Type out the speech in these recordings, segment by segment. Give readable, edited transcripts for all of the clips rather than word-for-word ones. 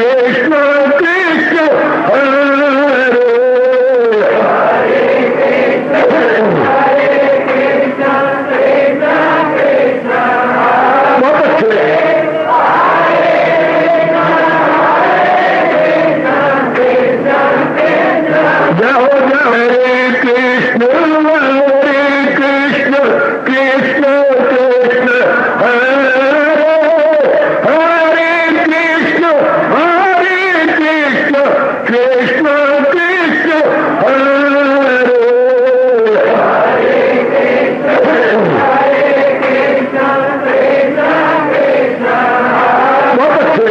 कृष्ण कृष्ण हरे बहुत अच्छे जाओ जाओ हरे कृष्ण कृष्ण कृष्ण हरे हरे कृष्ण कृष्ण कृष्ण हरे बहुत अच्छे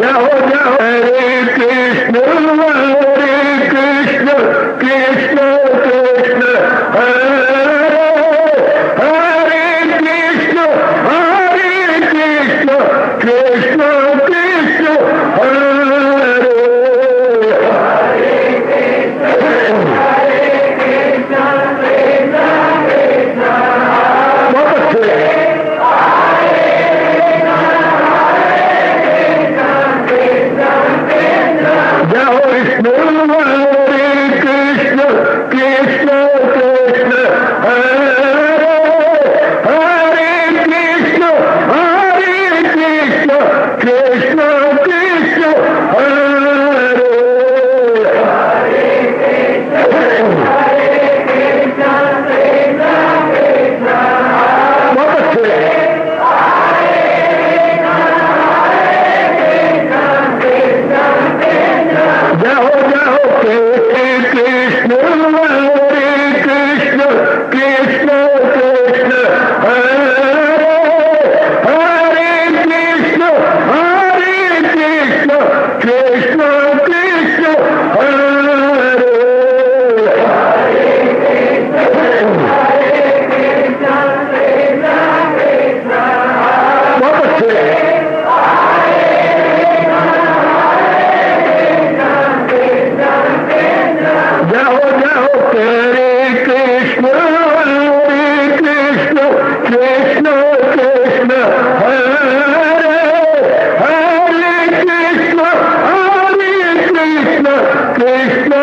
जाओ जाओ हरे कृष्ण कृष्ण कृष्ण हरे हरे कृष्ण कृष्ण कृष्ण हरे बहुत अच्छे जाओ विष्णु हरे कृष्ण कृष्ण हरे हरे कृष्ण कृष्ण हरे बहुत अच्छे जाओ जाओ कृष्ण हरे कृष्ण कृष्ण हरे हरे कृष्ण कृष्ण हरे बहुत अच्छे जाओ जाओ हरे कृष्ण कृष्ण हरे हरे कृष्ण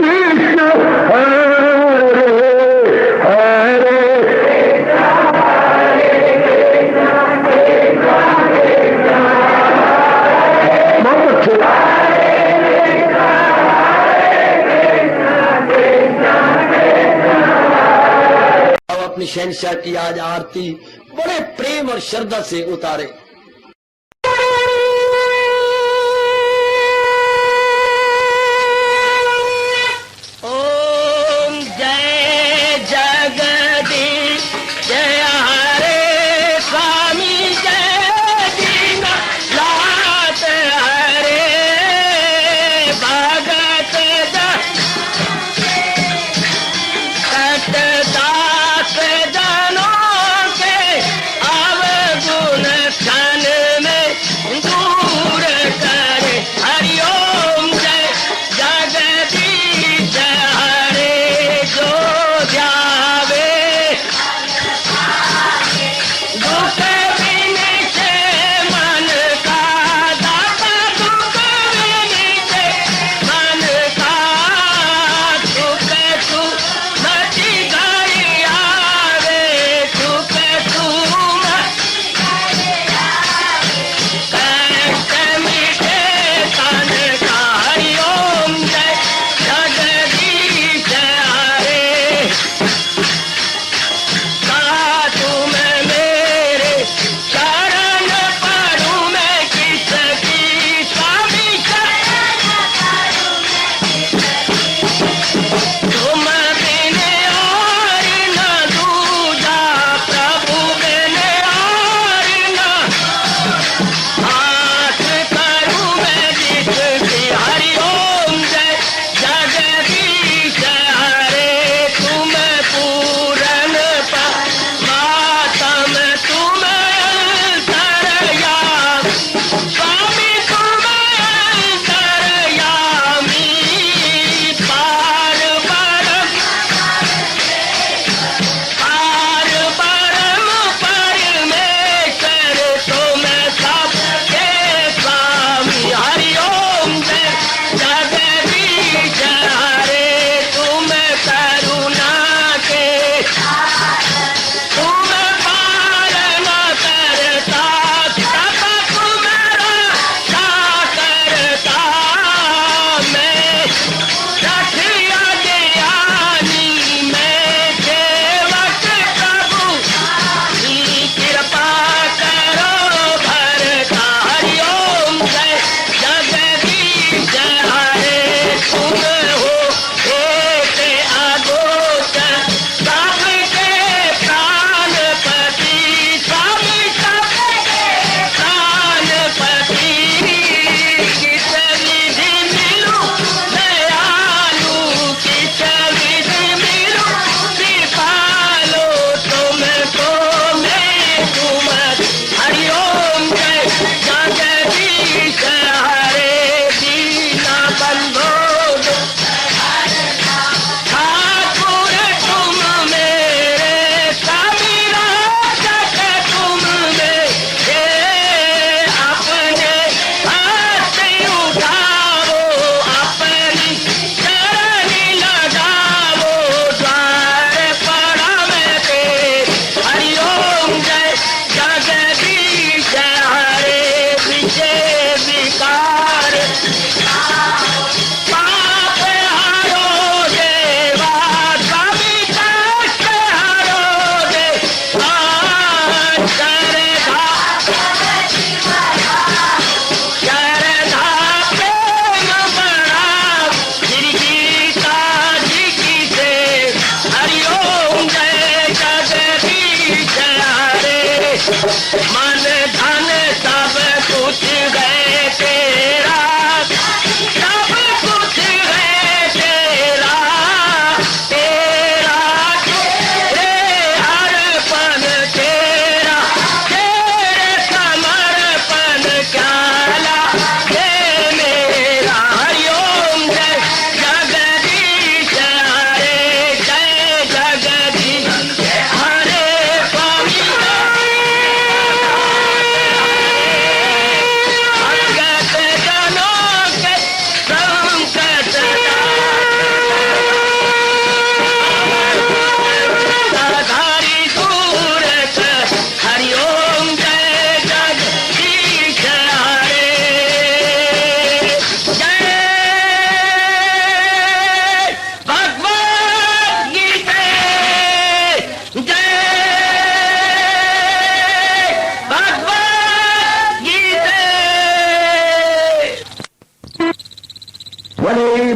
कृष्ण हरे हरे बहुत अच्छे अपनी शहनशाह की आज आरती बड़े प्रेम और श्रद्धा से उतारे। ओम जय जगदीश जय हरे स्वामी जय दीना लात हरे भगत दास जनों के अवगुण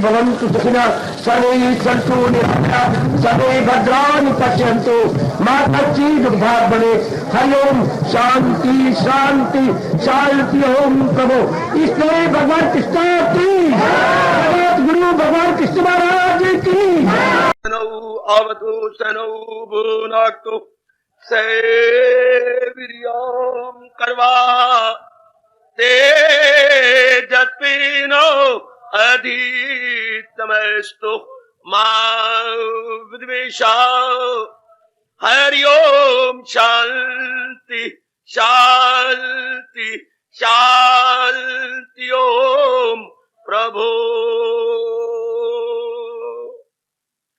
भवन्तु सुखिनः सर्वे सन्तु निरामयाः सर्वे भद्राणि पश्यन्तु मा कश्चित् दुर्भाग्यं भवेत्। हरि ओम शांति शांति शांति। ओम प्रभु इसलिए भगवान कृष्ण की जगत गुरु भगवान कृष्ण महाराज की अवतु सनौ भुनक्तु सेवीर्यं कर्वा तेजस्विनो अधितमस्तु मा विद्वेषाः। हरि ओम शांति शांति शांति। ओम प्रभु।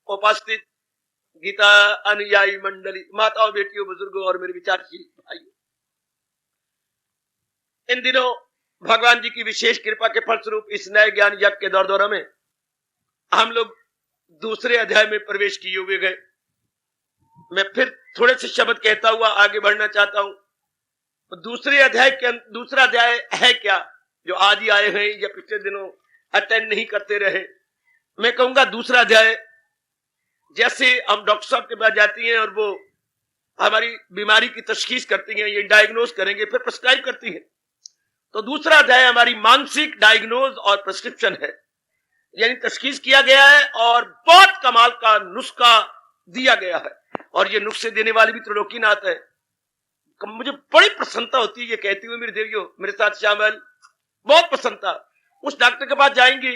उपस्थित गीता अनुयायी मंडली, माताओं, बेटियों, बुजुर्गों और मेरे विचारशील भाइयों, इन दिनों भगवान जी की विशेष कृपा के फलस्वरूप इस नए ज्ञान यज्ञ के दौर में हम लोग दूसरे अध्याय में प्रवेश किए हुए गए। मैं फिर थोड़े से शब्द कहता हुआ आगे बढ़ना चाहता हूं। दूसरा अध्याय है क्या, जो आज ही आए हैं या पिछले दिनों अटेंड नहीं करते रहे। मैं कहूंगा दूसरा अध्याय, जैसे हम डॉक्टर साहब के पास जाती हैं और वो हमारी बीमारी की तशखीस करती हैं, ये डायग्नोज करेंगे, फिर प्रिस्क्राइब करती हैं। तो दूसरा अध्याय हमारी मानसिक डायग्नोज और प्रिस्क्रिप्शन है, यानी तशखीस किया गया है और बहुत कमाल का नुस्खा दिया गया है। और ये नुस्खे देने वाले भी त्रिलोकीनाथ है। मुझे बड़ी प्रसन्नता होती है ये कहती हुई, मेरे देवियों मेरे साथ शामिल, बहुत प्रसन्नता। उस डॉक्टर के पास जाएंगे,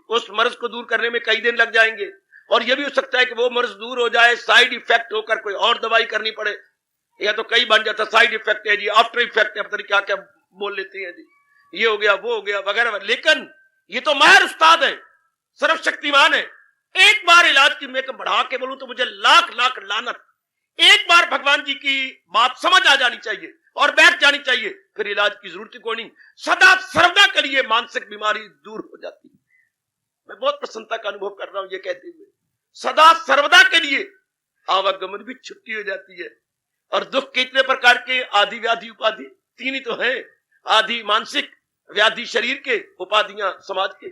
उस मर्ज को दूर करने में कई दिन लग जाएंगे, और यह भी हो सकता है कि वो मर्ज दूर हो जाए, साइड इफेक्ट होकर कोई और दवाई करनी पड़े, या तो कई बन जाता साइड इफेक्ट है जी, आफ्टर इफेक्ट है, पता नहीं क्या क्या बोल लेते हैं जी, ये हो गया वो हो गया वगैरह। लेकिन ये तो माहिर उस्ताद है, सर्वशक्तिमान है। एक बार इलाज की मैं बढ़ा के बोलूं तो मुझे लाख लाख लानत। एक बार भगवान जी की बात समझ आ जानी चाहिए और बैठ जानी चाहिए, फिर इलाज की जरूरत कोई नहीं। सदा सर्वदा के लिए मानसिक बीमारी दूर हो जाती है। मैं बहुत प्रसन्नता का अनुभव कर रहा हूं ये कहते हुए, सदा सर्वदा के लिए आवागमन भी छुट्टी हो जाती है। और दुख कितने प्रकार के, आदि व्याधि उपाधि, तीन ही तो है। आदि मानसिक, व्याधि शरीर के, उपाधियां समाज के।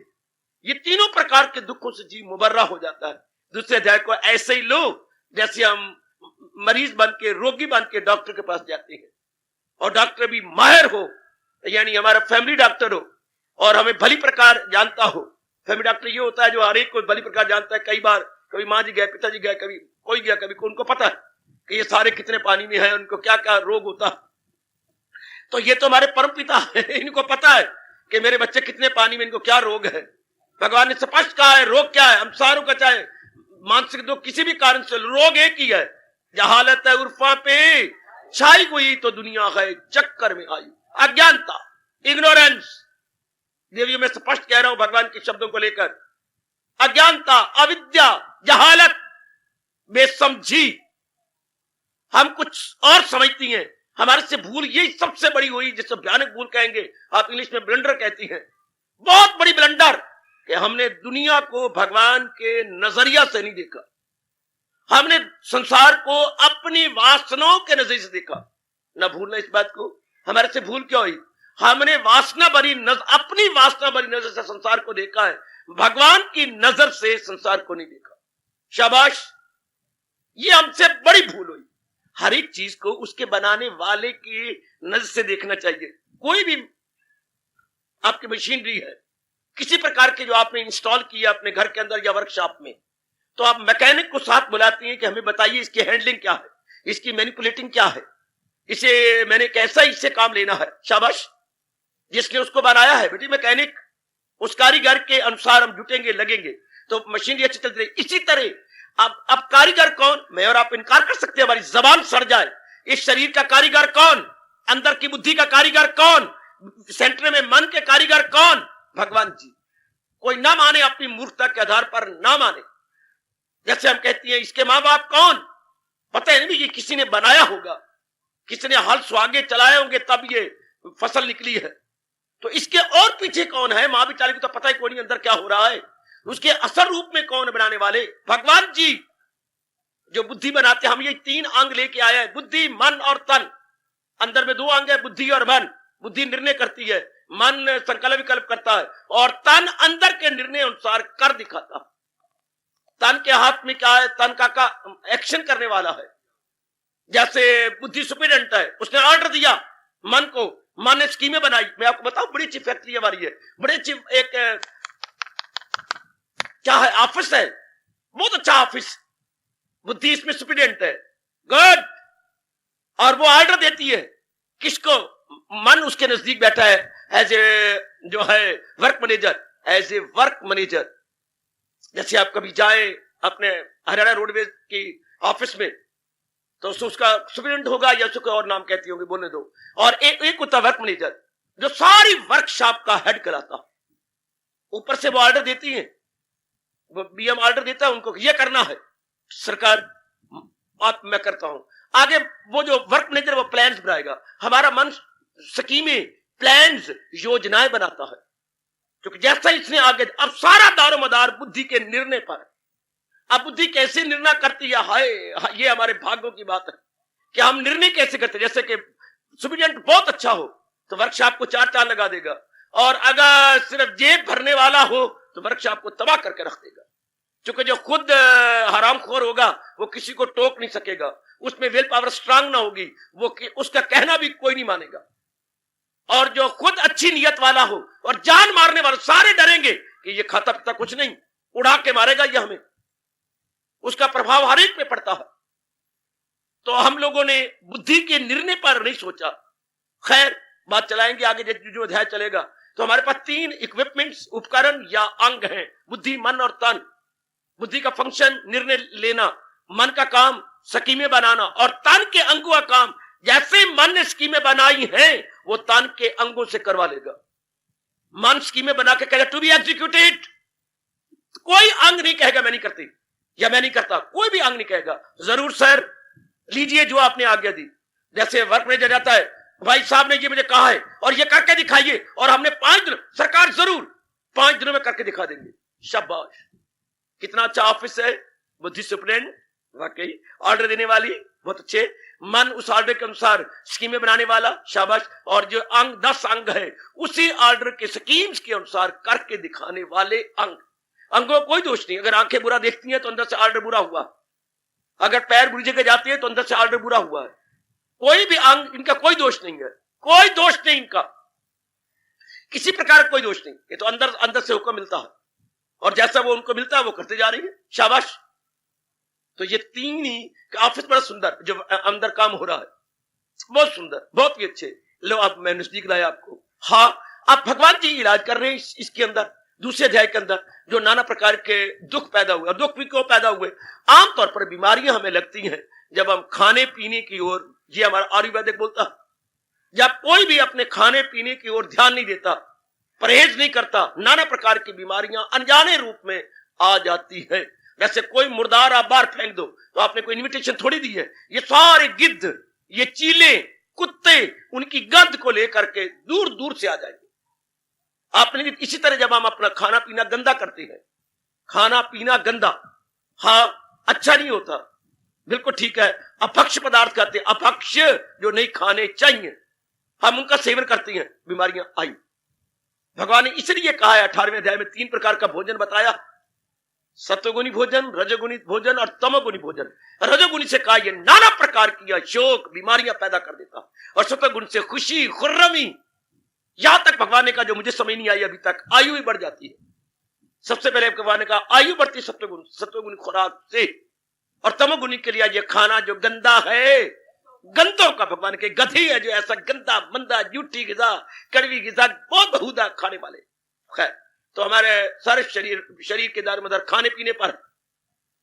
ये तीनों प्रकार के दुखों से जीव मुबर्रा हो जाता है। दूसरे अध्याय को ऐसे ही लो जैसे हम मरीज बन के, रोगी बन के डॉक्टर के पास जाते हैं, और डॉक्टर भी माहिर हो, यानी हमारा फैमिली डॉक्टर हो और हमें भली प्रकार जानता हो। फैमिली डॉक्टर ये होता है जो हर एक को भली प्रकार जानता है। कई बार कभी माँ जी गए, पिताजी गए, कभी कोई गया, कभी कोई, उनको पता है कि ये सारे कितने पानी में हैं, उनको क्या क्या रोग होता है। तो ये तो हमारे परम पिता है, इनको पता है कि मेरे बच्चे कितने पानी में, इनको क्या रोग है। भगवान ने स्पष्ट कहा है रोग क्या है। हम सारों का चाहे मानसिक दुख किसी भी कारण से, रोग एक ही है, जहालत है उर्फा पे छाई हुई तो दुनिया है चक्कर में आई। अज्ञानता, इग्नोरेंस। देवियों में स्पष्ट कह रहा हूं भगवान के शब्दों को लेकर। अज्ञानता, अविद्या, जहालत, बेसमझी। हम कुछ और समझती हैं, हमारे से भूल यही सबसे बड़ी हुई, जिससे भयानक भूल कहेंगे, आप इंग्लिश में ब्लंडर कहती हैं। बहुत बड़ी ब्लंडर कि हमने दुनिया को भगवान के नजरिया से नहीं देखा। हमने संसार को अपनी वासनाओं के नजरिए से देखा। न भूलना इस बात को, हमारे से भूल क्या हुई, हमने अपनी वासना भरी नजर से संसार को देखा है, भगवान की नजर से संसार को नहीं देखा। शाबाश, ये हमसे बड़ी भूल हुई। हर एक चीज को उसके बनाने वाले की नजर से देखना चाहिए। कोई भी आपकी मशीनरी है, किसी प्रकार के जो आपने इंस्टॉल किया अपने घर के अंदर या वर्कशॉप में, तो आप मैकेनिक को साथ बुलाती हैं कि हमें बताइए इसकी हैंडलिंग क्या है, इसकी मैनिपुलेटिंग क्या है, इसे मैंने कैसा इससे काम लेना है। शाबाश, जिसने उसको बनाया है बेटी मैकेनिक, उस कारीगर के अनुसार हम जुटेंगे, लगेंगे तो मशीनरी अच्छी चलती रहेगी। इसी तरह अब कारीगर कौन, मैं और आप इनकार कर सकते हैं, हमारी जबान सड़ जाए, इस शरीर का कारीगर कौन, अंदर की बुद्धि का कारीगर कौन, सेंटर में मन के कारीगर कौन, भगवान जी। कोई ना माने अपनी मूर्खता के आधार पर, ना माने। जैसे हम कहती हैं इसके मां बाप कौन, पता है नहीं, ये किसी ने बनाया होगा, किसी ने हल सुहागे चलाए होंगे तब ये फसल निकली है। तो इसके और पीछे कौन है, मां बेचारी को तो पता ही कोई नहीं अंदर क्या हो रहा है। उसके असर रूप में कौन बनाने वाले, भगवान जी जो बुद्धि बनाते। हम ये तीन अंग लेके आए हैं, बुद्धि, मन और तन। अंदर में दो अंग है, बुद्धि और मन। बुद्धि निर्णय करती है, मन संकल्प विकल्प करता है और तन अंदर के निर्णय अनुसार कर दिखाता है। तन के हाथ में क्या है? तन का एक्शन करने वाला है। जैसे बुद्धि सुपरिटेंडेंट है, उसने ऑर्डर दिया मन को, मन ने स्कीमें बनाई। मैं आपको बताऊं, बड़ी अच्छी फैक्ट्री हमारी है, बड़ी अच्छी एक क्या है, ऑफिस है, बहुत अच्छा ऑफिस, बुद्धि इसमें सुपरिटेंडेंट है, गुड। और वो ऑर्डर देती है किसको? मन उसके नजदीक बैठा है एज ए जो है work manager, as a work manager. जैसे आप कभी जाए अपने हरियाणा रोडवेज की ऑफिस में, तो उसका सुपरिटेंडेंट होगा या उसको और नाम कहती होंगे, बोलने दो। और एक होता वर्क मैनेजर जो सारी वर्कशॉप का हेड कराता। ऊपर से वो ऑर्डर देती है, वो बीएम ऑर्डर देता है उनको, ये करना है सरकार, आप मैं करता हूं। आगे वो जो वर्क मैनेजर वो प्लान्स बनाएगा। हमारा मन स्कीमें, प्लान्स, योजनाएं बनाता है, क्योंकि जैसा इसने आगे, अब सारा दारोमदार बुद्धि के निर्णय पर। अब बुद्धि कैसे निर्णय करती है? हाय, ये हमारे भाग्यों की बात है कि हम निर्णय कैसे करते। जैसे कि सुपरिटेंडेंट बहुत अच्छा हो तो वर्कशॉप को 4 चांद लगा देगा, और अगर सिर्फ जेब भरने वाला हो तो वर्कशॉप को तबाह करके रख देगा। क्योंकि जो खुद हरामखोर होगा वो किसी को टोक नहीं सकेगा, उसमें विल पावर स्ट्रांग ना होगी, वो उसका कहना भी कोई नहीं मानेगा। और जो खुद अच्छी नियत वाला हो और जान मारने वाला, सारे डरेंगे कि ये खाता पीता कुछ नहीं, उड़ा के मारेगा ये हमें, उसका प्रभाव हर एक पे पड़ता है। तो हम लोगों ने बुद्धि के निर्णय पर नहीं सोचा। खैर, बात चलाएंगे आगे, जो अध्याय चलेगा। तो हमारे पास 3 इक्विपमेंट्स, उपकरण या अंग हैं, बुद्धि, मन और तन। बुद्धि का फंक्शन निर्णय लेना, मन का काम स्कीमें बनाना, और तन के अंगों का काम जैसे मन ने स्कीमें बनाई हैं वो तन के अंगों से करवा लेगा। मन स्कीमें बना के कहेगा टू बी एग्जीक्यूटेड, कोई अंग नहीं कहेगा मैं नहीं करती या मैं नहीं करता, कोई भी अंग नहीं कहेगा। जरूर सर, लीजिए जो आपने आज्ञा दी। जैसे वर्क मैनेजर जाता है, भाई साहब ने ये मुझे कहा है और ये करके दिखाइए, और हमने 5 दिन, सरकार जरूर 5 दिनों में करके दिखा देंगे। शाबाश, कितना अच्छा ऑफिस है। बुद्धि सुपरिटेंडेंट, वाकई ऑर्डर देने वाली, बहुत अच्छे। मन उस ऑर्डर के अनुसार स्कीमें बनाने वाला, शाबाश। और जो अंग 10 अंग है उसी ऑर्डर के स्कीम्स के अनुसार करके दिखाने वाले अंग। अंगों कोई दोष नहीं। अगर आंखें बुरा देखती हैं तो अंदर से ऑर्डर बुरा हुआ, अगर पैर बुरी जगह जाते हैं तो अंदर से ऑर्डर बुरा हुआ है। कोई भी अंग, इनका कोई दोष नहीं है, कोई दोष नहीं इनका, किसी प्रकार का कोई दोष नहीं। ये तो अंदर से हुक्म मिलता है, और जैसा वो उनको मिलता है वो करते जा रही है, शाबाश। तो ये 3 ही ऑफिस बड़ा सुंदर, जो अंदर काम हो रहा है, बहुत सुंदर, बहुत ही अच्छे। लो, अब मैं नजदीक लाया आपको। हाँ, अब भगवान जी इलाज कर रहे हैं इसके अंदर, दूसरे अध्याय के अंदर, जो नाना प्रकार के दुख पैदा हुए। और दुख भी क्यों पैदा हुए? आमतौर पर बीमारियां हमें लगती हैं जब हम खाने पीने की ओर, ये हमारा आयुर्वेदिक बोलता, जब कोई भी अपने खाने पीने की ओर ध्यान नहीं देता, परहेज नहीं करता, नाना प्रकार की बीमारियां अनजाने रूप में आ जाती है। जैसे कोई मुर्दार आप बाहर फेंक दो तो आपने कोई इन्विटेशन थोड़ी दी है। ये सारे गिद्ध, ये चीले, कुत्ते उनकी गंध को लेकर के दूर दूर से आ जाएंगे। आपने इसी तरह जब हम अपना खाना पीना गंदा करते हैं, खाना पीना गंदा, हाँ, अच्छा नहीं होता, बिल्कुल ठीक है। अपक्ष पदार्थ खाते, अपक्ष जो नहीं खाने चाहिए, हम उनका सेवन करते हैं, बीमारियां आई। भगवान ने इसलिए कहा है 18वें अध्याय में 3 प्रकार का भोजन बताया, सत्वगुणी भोजन, रजोगुणी भोजन और तमोगुणी भोजन। रजोगुणी से कहा, ये नाना प्रकार की शोक बीमारियां पैदा कर देता, और सत्वगुण से खुशी, खुर्रमी, यहां तक भगवान ने कहा जो मुझे समझ नहीं आई अभी तक, आयु ही बढ़ जाती है। सबसे पहले भगवान ने कहा आयु बढ़ती सत्वगुण खुराक से, और तमोगुणी के लिए ये खाना जो गंदा है, गंदों का, भगवान के गधी है जो ऐसा गंदा मंदा झूठी गिजा, कड़वी गिजा, बहुत बहुधा खाने वाले। खैर, तो हमारे सारे शरीर के दारोमदार खाने पीने पर।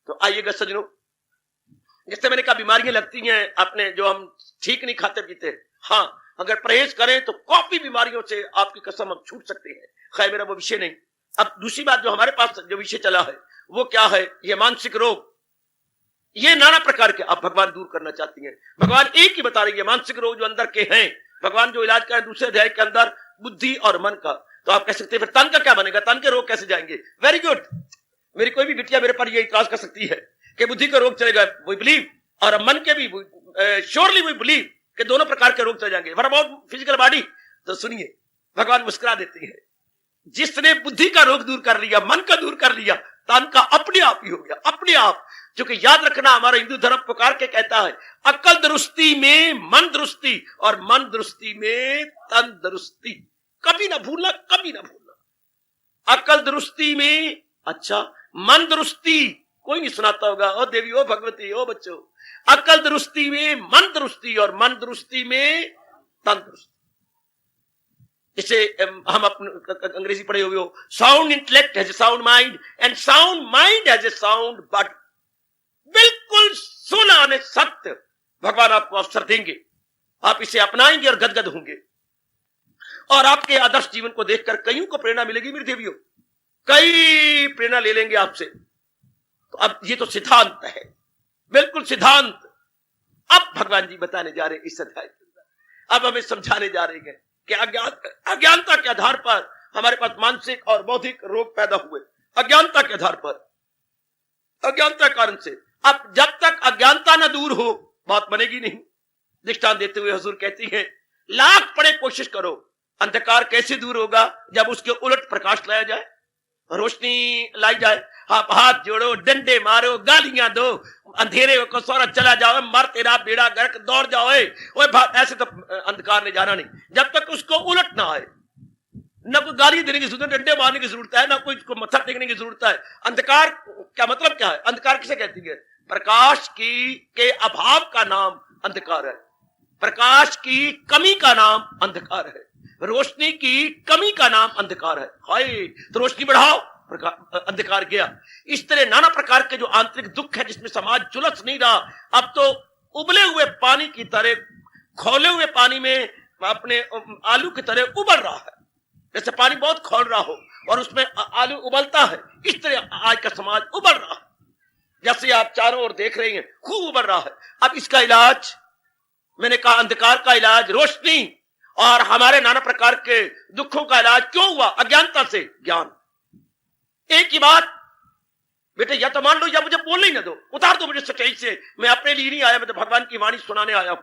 तो आइएगा सजनों, जैसे मैंने कहा बीमारियां लगती हैं अपने, जो हम ठीक नहीं खाते पीते। हाँ, अगर परहेज करें तो काफी बीमारियों से आपकी कसम हम छूट सकते हैं। खैर, मेरा वो विषय नहीं। अब दूसरी बात जो हमारे पास जो विषय चला है वो क्या है? ये मानसिक रोग, ये नाना प्रकार के आप भगवान दूर करना चाहती हैं। भगवान एक ही बता रही है, मानसिक रोग जो अंदर के हैं, भगवान जो इलाज कर दूसरे अध्याय के अंदर, बुद्धि और मन का। तो आप कह सकते हैं फिर तन का क्या बनेगा, तन के रोग कैसे जाएंगे? Very good. मेरी कोई भी बिटिया मेरे पर ये इतराज कर सकती है कि बुद्धि का रोग चलेगा, वी बिलीव, और मन के भी श्योरली वी बिलीव कि दोनों प्रकार के रोग चले जाएंगे। What about physical body? तो सुनिए, भगवान मुस्कुरा देते हैं। जिसने बुद्धि का रोग दूर कर लिया, मन का दूर कर लिया, तन का अपने आप ही हो गया, अपने आप। क्योंकि याद रखना, हमारा हिंदू धर्म पुकार के कहता है, अकल दुरुस्ती में मन दुरुस्ती और मन दुरुस्ती में तन दुरुस्ती। कभी ना भूलना, कभी ना भूलना। अकल दुरुस्ती में, अच्छा, मन दुरुस्ती कोई नहीं सुनाता होगा, ओ देवी, ओ भगवती, ओ बच्चों। अकल दुरुस्ती में मन दुरुस्ती और मन दुरुस्ती में तन दुरुस्ती। इसे हम अपने अंग्रेजी पढ़े हुए हो, sound intellect has a sound mind and sound mind has a sound body. बिल्कुल सोना सत्य भगवान आपको अवसर देंगे, आप इसे अपनाएंगे और गदगद होंगे, और आपके आदर्श जीवन को देखकर कईयों को प्रेरणा मिलेगी। मेरे देवियों, कई प्रेरणा ले लेंगे आपसे। तो अब ये तो सिद्धांत है, बिल्कुल सिद्धांत। अब भगवान जी बताने जा रहे हैं इस अध्याय के अंदर, अब हमें समझाने जा रहे हैं कि अज्ञानता के आधार पर हमारे पास मानसिक और बौद्धिक रोग पैदा हुए, अज्ञानता के आधार पर, अज्ञानता कारण से। अब जब तक अज्ञानता न दूर हो, बात बनेगी नहीं। दृष्टांत देते हुए हुजूर कहती हैं, लाख पड़े कोशिश करो, अंधकार कैसे दूर होगा? जब उसके उलट प्रकाश लाया जाए, रोशनी लाई जाए। आप हाथ जोड़ो, डंडे मारो, गालियां दो, अंधेरे को सारा चला जाओ, मर तेरा बेड़ा गर्क, दौड़ जाओ। ऐसे तो अंधकार ने जाना नहीं, जब तक उसको उलट ना आए। न कोई गाली देने की जरूरत है, डंडे मारने की जरूरत है, ना कोई इसको मत्था टेकने की जरूरत है। अंधकार का मतलब क्या है? अंधकार किसे कहती है? प्रकाश की के अभाव का नाम अंधकार है, प्रकाश की कमी का नाम अंधकार है, रोशनी की कमी का नाम अंधकार है। हाय, तो रोशनी बढ़ाओ, अंधकार गया। इस तरह नाना प्रकार के जो आंतरिक दुख है, जिसमें समाज झुलस नहीं रहा, अब तो उबले हुए पानी की तरह, खौले हुए पानी में अपने आलू की तरह उबल रहा है। जैसे पानी बहुत खौल रहा हो और उसमें आलू उबलता है, इस तरह आज का समाज उबल रहा है। जैसे आप चारों ओर देख रहे हैं, खूब उबल रहा है। अब इसका इलाज, मैंने कहा अंधकार का इलाज रोशनी, और हमारे नाना प्रकार के दुखों का इलाज क्यों हुआ? अज्ञानता से ज्ञान। एक ही बात बेटे, या तो मान लो या मुझे बोलने ही ना दो, उतार दो मुझे सच्चाई से। मैं अपने लिए नहीं आया, मैं तो भगवान की वाणी सुनाने आया हूं।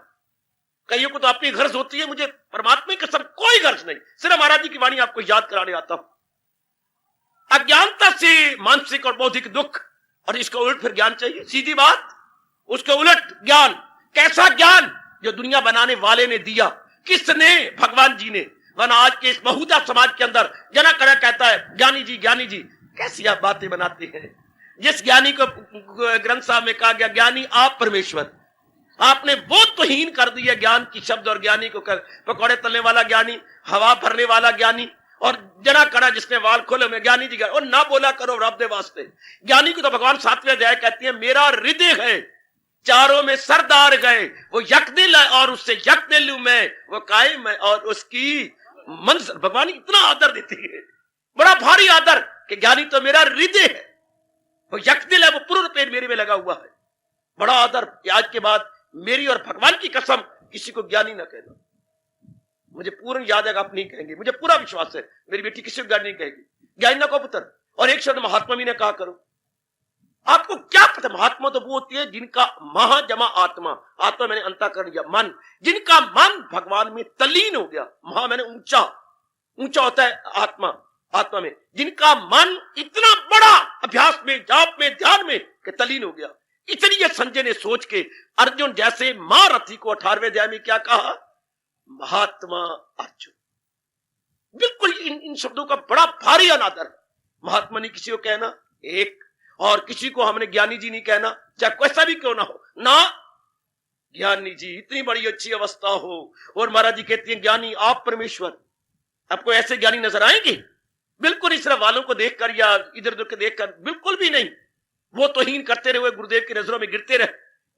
कईयों को तो अपनी गर्ज होती है, मुझे परमात्मा की कसम कोई गर्ज नहीं, सिर्फ महाराज जी की वाणी आपको याद कराने आता हूं। अज्ञानता से मानसिक और बौद्धिक दुख, और इसको उलट फिर ज्ञान चाहिए, सीधी बात। उसके उलट ज्ञान। कैसा ज्ञान? जो दुनिया बनाने वाले ने दिया। किसने? भगवान जी ने। वरना आज के इस बहुधा समाज के अंदर जना करा कहता है, ज्ञानी जी, ज्ञानी जी। कैसी आप बातें बनाते हैं? जिस ज्ञानी को ग्रंथ साहब में कहा गया, ज्ञानी आप परमेश्वर, आपने वो तौहीन कर दी है ज्ञान की शब्द और ज्ञानी को कर। पकौड़े तलने वाला ज्ञानी, हवा भरने वाला ज्ञानी, और जना करा जिसने वाल खोले में ज्ञानी जी। और ना बोला करो रब दे वास्ते। ज्ञानी को तो भगवान 7वें अध्याय कहती है, मेरा हृदय है, चारों में सरदार गए, वो यक दिल है और उससे यक दिल हूं मैं, वो कायम है और उसकी मंजिल। भगवान इतना आदर देती है, बड़ा भारी आदर, कि ज्ञानी तो मेरा हृदय है, वो यक दिल है, वो पूर्ण पेड़ मेरे में लगा हुआ है। बड़ा आदर। आज के बाद मेरी और भगवान की कसम, किसी को ज्ञानी ना कहना। मुझे पूर्ण याद है आप नहीं कहेंगे, मुझे पूरा विश्वास है मेरी बेटी किसी को ज्ञानी नहीं कहेगी। ज्ञानी ना को पुत्र। और एक शब्द महात्मा भी ने कहा करो। आपको क्या पता? महात्मा तो वो होती है जिनका महाजमा आत्मा, आत्मा मैंने अंतःकरण दिया, मन, जिनका मन भगवान में तल्लीन हो गया। महा मैंने ऊंचा, ऊंचा होता है आत्मा, आत्मा में जिनका मन इतना बड़ा अभ्यास में, जाप में, ध्यान में कि तल्लीन हो गया। इसलिए संजय ने सोच के अर्जुन जैसे महारथी को 18वें अध्याय में क्या कहा? महात्मा अर्जुन। बिल्कुल इन शब्दों का बड़ा भारी अनादर। महात्मा नहीं किसी को कहना एक, और किसी को हमने ज्ञानी जी नहीं कहना, चाहे कैसा भी क्यों ना हो ना। ज्ञानी जी इतनी बड़ी अच्छी अवस्था हो, और महाराज जी कहती हैं ज्ञानी आप परमेश्वर। आपको ऐसे ज्ञानी नजर आएंगे? बिल्कुल इस तरह वालों को देखकर या इधर उधर के देखकर, बिल्कुल भी नहीं। वो तौहीन करते रहे, गुरुदेव की नजरों में गिरते रहे।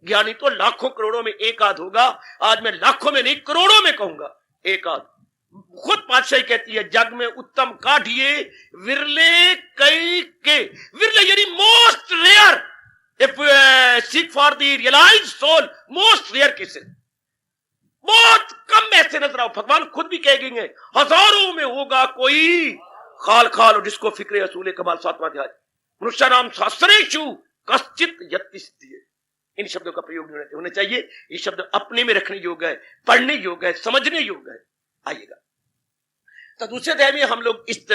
ज्ञानी तो लाखों करोड़ों में एक आध होगा। आज मैं लाखों में नहीं, करोड़ों में कहूंगा एक आध। खुद पातशाही कहती है, जग में उत्तम काढ़िए विरले कई के। विरले यानी most rare, if seek for the realized soul, most rare cases. बहुत कम ऐसे नजर आओ। भगवान खुद भी कहेंगे, हजारों में होगा कोई खाल खाल, और जिसको फिक्रे असूले कमाल। 7वां अध्याय, मनुष्य नाम शास्त्रेषु कश्चित यत्ति सिद्धि। इन शब्दों का प्रयोग होने चाहिए। ये शब्द अपने में रखने योग्य है, पढ़ने योग्य है, समझने योग्य है। आइएगा, तो दूसरे अध्याय में हम लोग इस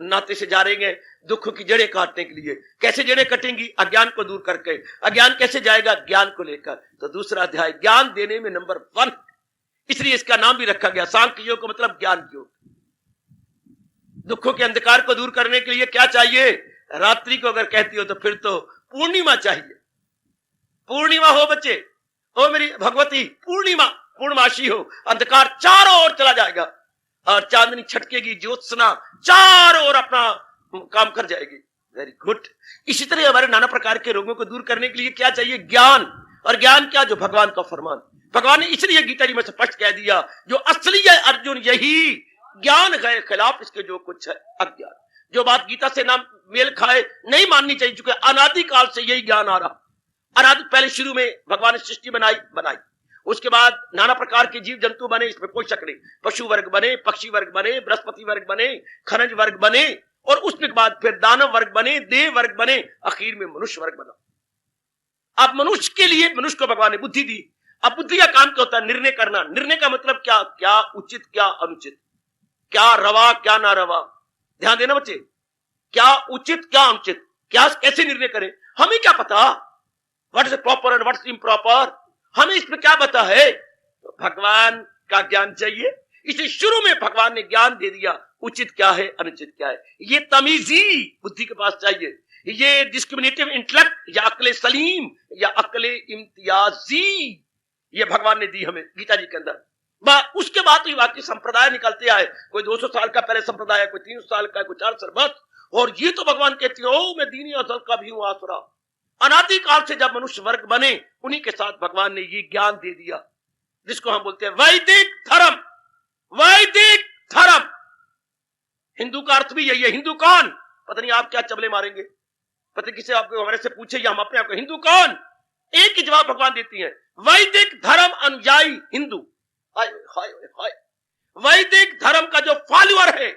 नाते से जा रहे हैं दुखों की जड़ें काटने के लिए। कैसे जड़ें कटेंगी? अज्ञान को दूर करके। अज्ञान कैसे जाएगा? ज्ञान को लेकर। तो दूसरा अध्याय ज्ञान देने में नंबर 1, इसलिए इसका नाम भी रखा गया सांख्य योग का मतलब ज्ञान योग। दुखों के अंधकार को दूर करने के लिए क्या चाहिए? रात्रि को अगर कहती हो तो फिर तो पूर्णिमा चाहिए। पूर्णिमा हो बच्चे, ओ मेरी भगवती, पूर्णिमा, पूर्णमासी हो, अंधकार चारों ओर चला जाएगा और चांदनी छटकेगी, ज्योत्सना चारों ओर अपना काम कर जाएगी। Very good. इसी तरह हमारे नाना प्रकार के रोगों को दूर करने के लिए क्या चाहिए? ज्ञान। और ज्ञान क्या? जो भगवान का फरमान। भगवान ने इसलिए गीता जी में स्पष्ट कह दिया, जो असली है अर्जुन यही, ज्ञान गए खिलाफ इसके जो कुछ है अज्ञान। जो बात गीता से नाम मेल खाए नहीं माननी चाहिए, चूंकि अनादि काल से यही ज्ञान आ रहा। अनादि, पहले शुरू में भगवान ने सृष्टि बनाई, उसके बाद नाना प्रकार के जीव जंतु बने, इसमें कोई शक नहीं। पशु वर्ग बने, पक्षी वर्ग बने, बृहस्पति वर्ग बने, खनिज वर्ग बने, और उसके बाद फिर दानव वर्ग बने, देव वर्ग बने, आखिर में मनुष्य वर्ग बना। अब मनुष्य के लिए मनुष्य को भगवान ने बुद्धि दी। अब बुद्धि का काम क्या होता है? निर्णय करना। निर्णय का मतलब क्या? क्या उचित, क्या अनुचित, क्या रवा, क्या ना रवा। ध्यान देना बच्चे, क्या उचित, क्या अनुचित, क्या कैसे निर्णय करें? हमें क्या पता what is proper and what is improper? हमें इसमें क्या पता है? तो भगवान का ज्ञान चाहिए। इसे शुरू में भगवान ने ज्ञान दे दिया, उचित क्या है, अनुचित क्या है। ये तमीजी बुद्धि के पास चाहिए। ये डिस्क्रिमिनेटिव इंटेलेक्ट या अक्ले सलीम या अक्ले इम्तियाजी, ये भगवान ने दी हमें गीता जी के अंदर। उसके बाद तो बाकी संप्रदाय निकलते आए। कोई 200 साल का पहले संप्रदाय है, कोई 300 साल का, कोई 400 साल, बस। और ये तो भगवान कहते हैं, ओ मैं दीनी असल का भी हूं आसरा। अनादि काल से जब मनुष्य वर्ग बने, उन्हीं के साथ भगवान ने ये ज्ञान दे दिया, जिसको हम बोलते हैं वैदिक धर्म। वैदिक धर्म, हिंदू का अर्थ भी यही है। हिंदू कौन? पता नहीं आप क्या चबले मारेंगे, पता किसी आपको हमारे से पूछे या हम अपने आप को हिंदू कौन, एक ही जवाब भगवान देती है, वैदिक धर्म अनुयायी हिंदू। हाय हाय हाय। वैदिक धर्म का जो फॉलोअर है,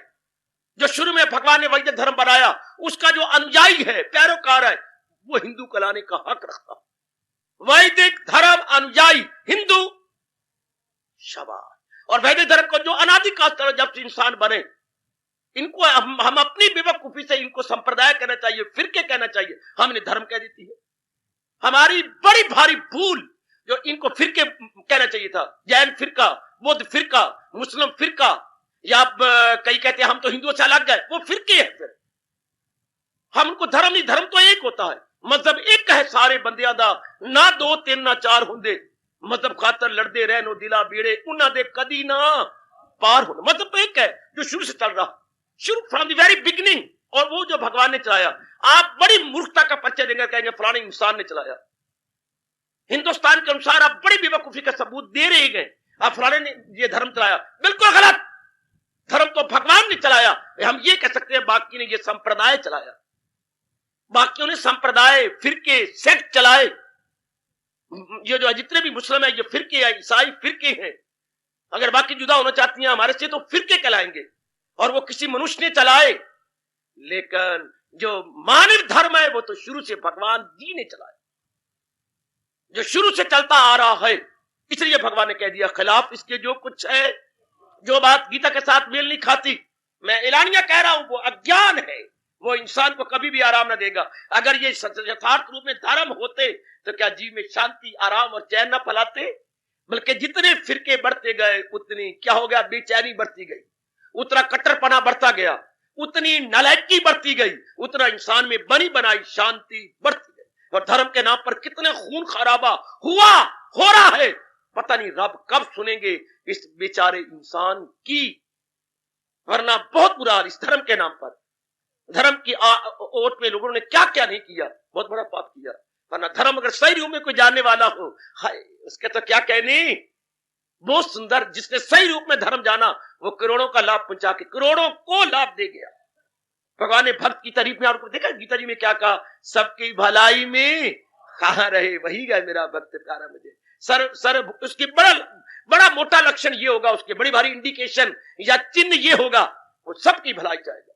जो शुरू में भगवान ने वैदिक धर्म बनाया, उसका जो अनुयायी है, पैरोकार है, वो हिंदू कहलाने का हक रखता। वैदिक धर्म अनुयायी हिंदू, शाबाश। और वैदिक धर्म को जो अनादि काल जब से इंसान बने, इनको हम अपनी बेवकूफी से इनको संप्रदाय कहना चाहिए, फिरके कहना चाहिए, हमने धर्म कह देती है। हमारी बड़ी भारी भूल, जो इनको फिरके कहना चाहिए था। जैन फिरका, बौद्ध फिरका, मुस्लिम फिरका, या कई कहते हैं हम तो हिंदुओं से अलग गए, वो फिरके है। फिर हम उनको धर्म नहीं, धर्म तो एक होता है, मजहब एक है सारे बंदियां दा, ना 2 3 ना 4 होंगे। मजहब खातर लड़ते रहनो दिला बीड़े, उन्ना दे कदी ना पार होना। मजहब तो एक है जो शुरू से चल रहा, शुरू फ्रॉम द वेरी बिगिनिंग, और वो जो भगवान ने चलाया। आप बड़ी मूर्खता का परिचय देंगे, कहेंगे फलाने इंसान ने चलाया। हिंदुस्तान के अनुसार आप बड़ी बेवकूफी का सबूत दे रहे गए, आप फलाने ने ये धर्म चलाया, बिल्कुल गलत। धर्म तो भगवान ने चलाया। हम ये कह सकते हैं बाकी ने ये संप्रदाय चलाया, बाकियों ने संप्रदाय, फिरके, सेक्ट चलाए। ये जो जितने भी मुस्लिम है, ये फिरके हैं, ईसाई फिरके हैं। अगर बाकी जुदा होना चाहती हैं हमारे से, तो फिरके कहलाएंगे, और वो किसी मनुष्य ने चलाए। लेकिन जो मानव धर्म है, वो तो शुरू से भगवान जी ने चलाया, जो शुरू से चलता आ रहा है। इसलिए भगवान ने कह दिया, खिलाफ इसके जो कुछ है, जो बात गीता के साथ मेल नहीं खाती, मैं एलानिया कह रहा हूं, वो अज्ञान है। वो इंसान को कभी भी आराम न देगा। अगर ये यथार्थ रूप में धर्म होते, तो क्या जीव में शांति, आराम और चैन न फैलाते? बल्कि जितने फिरके बढ़ते गए, उतनी क्या हो गया, बेचैनी बढ़ती गई, उतना कट्टरपना बढ़ता गया, उतनी नालायकी बढ़ती गई, उतना इंसान में बनी बनाई शांति बढ़ती गई। और धर्म के नाम पर कितने खून खराबा हुआ, हो रहा है, पता नहीं रब कब सुनेंगे इस बेचारे इंसान की। वरना बहुत बुरा इस धर्म के नाम पर, धर्म की ओट में लोगों ने क्या क्या नहीं किया, बहुत बड़ा पाप किया। वरना धर्म अगर सही रूप में कोई जानने वाला हो, हाय उसके तो क्या कहने, बहुत सुंदर। जिसने सही रूप में धर्म जाना, वो करोड़ों का लाभ पहुंचा के करोड़ों को लाभ दे गया। भगवान ने भक्त की तारीफ में आपको देखा गीता जी में क्या कहा, सबकी भलाई में कहां रहे वही गए मेरा भक्त प्यारा मुझे। सर उसकी बड़ा मोटा लक्षण ये होगा, उसके बड़ी भारी इंडिकेशन या चिन्ह ये होगा, वो सबकी भलाई चाहेगा।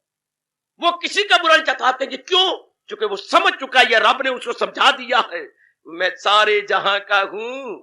वो किसी का बुरा नहीं चाहते कि क्यों, क्योंकि वो समझ चुका है, या रब ने उसको समझा दिया है, मैं सारे जहां का हूं,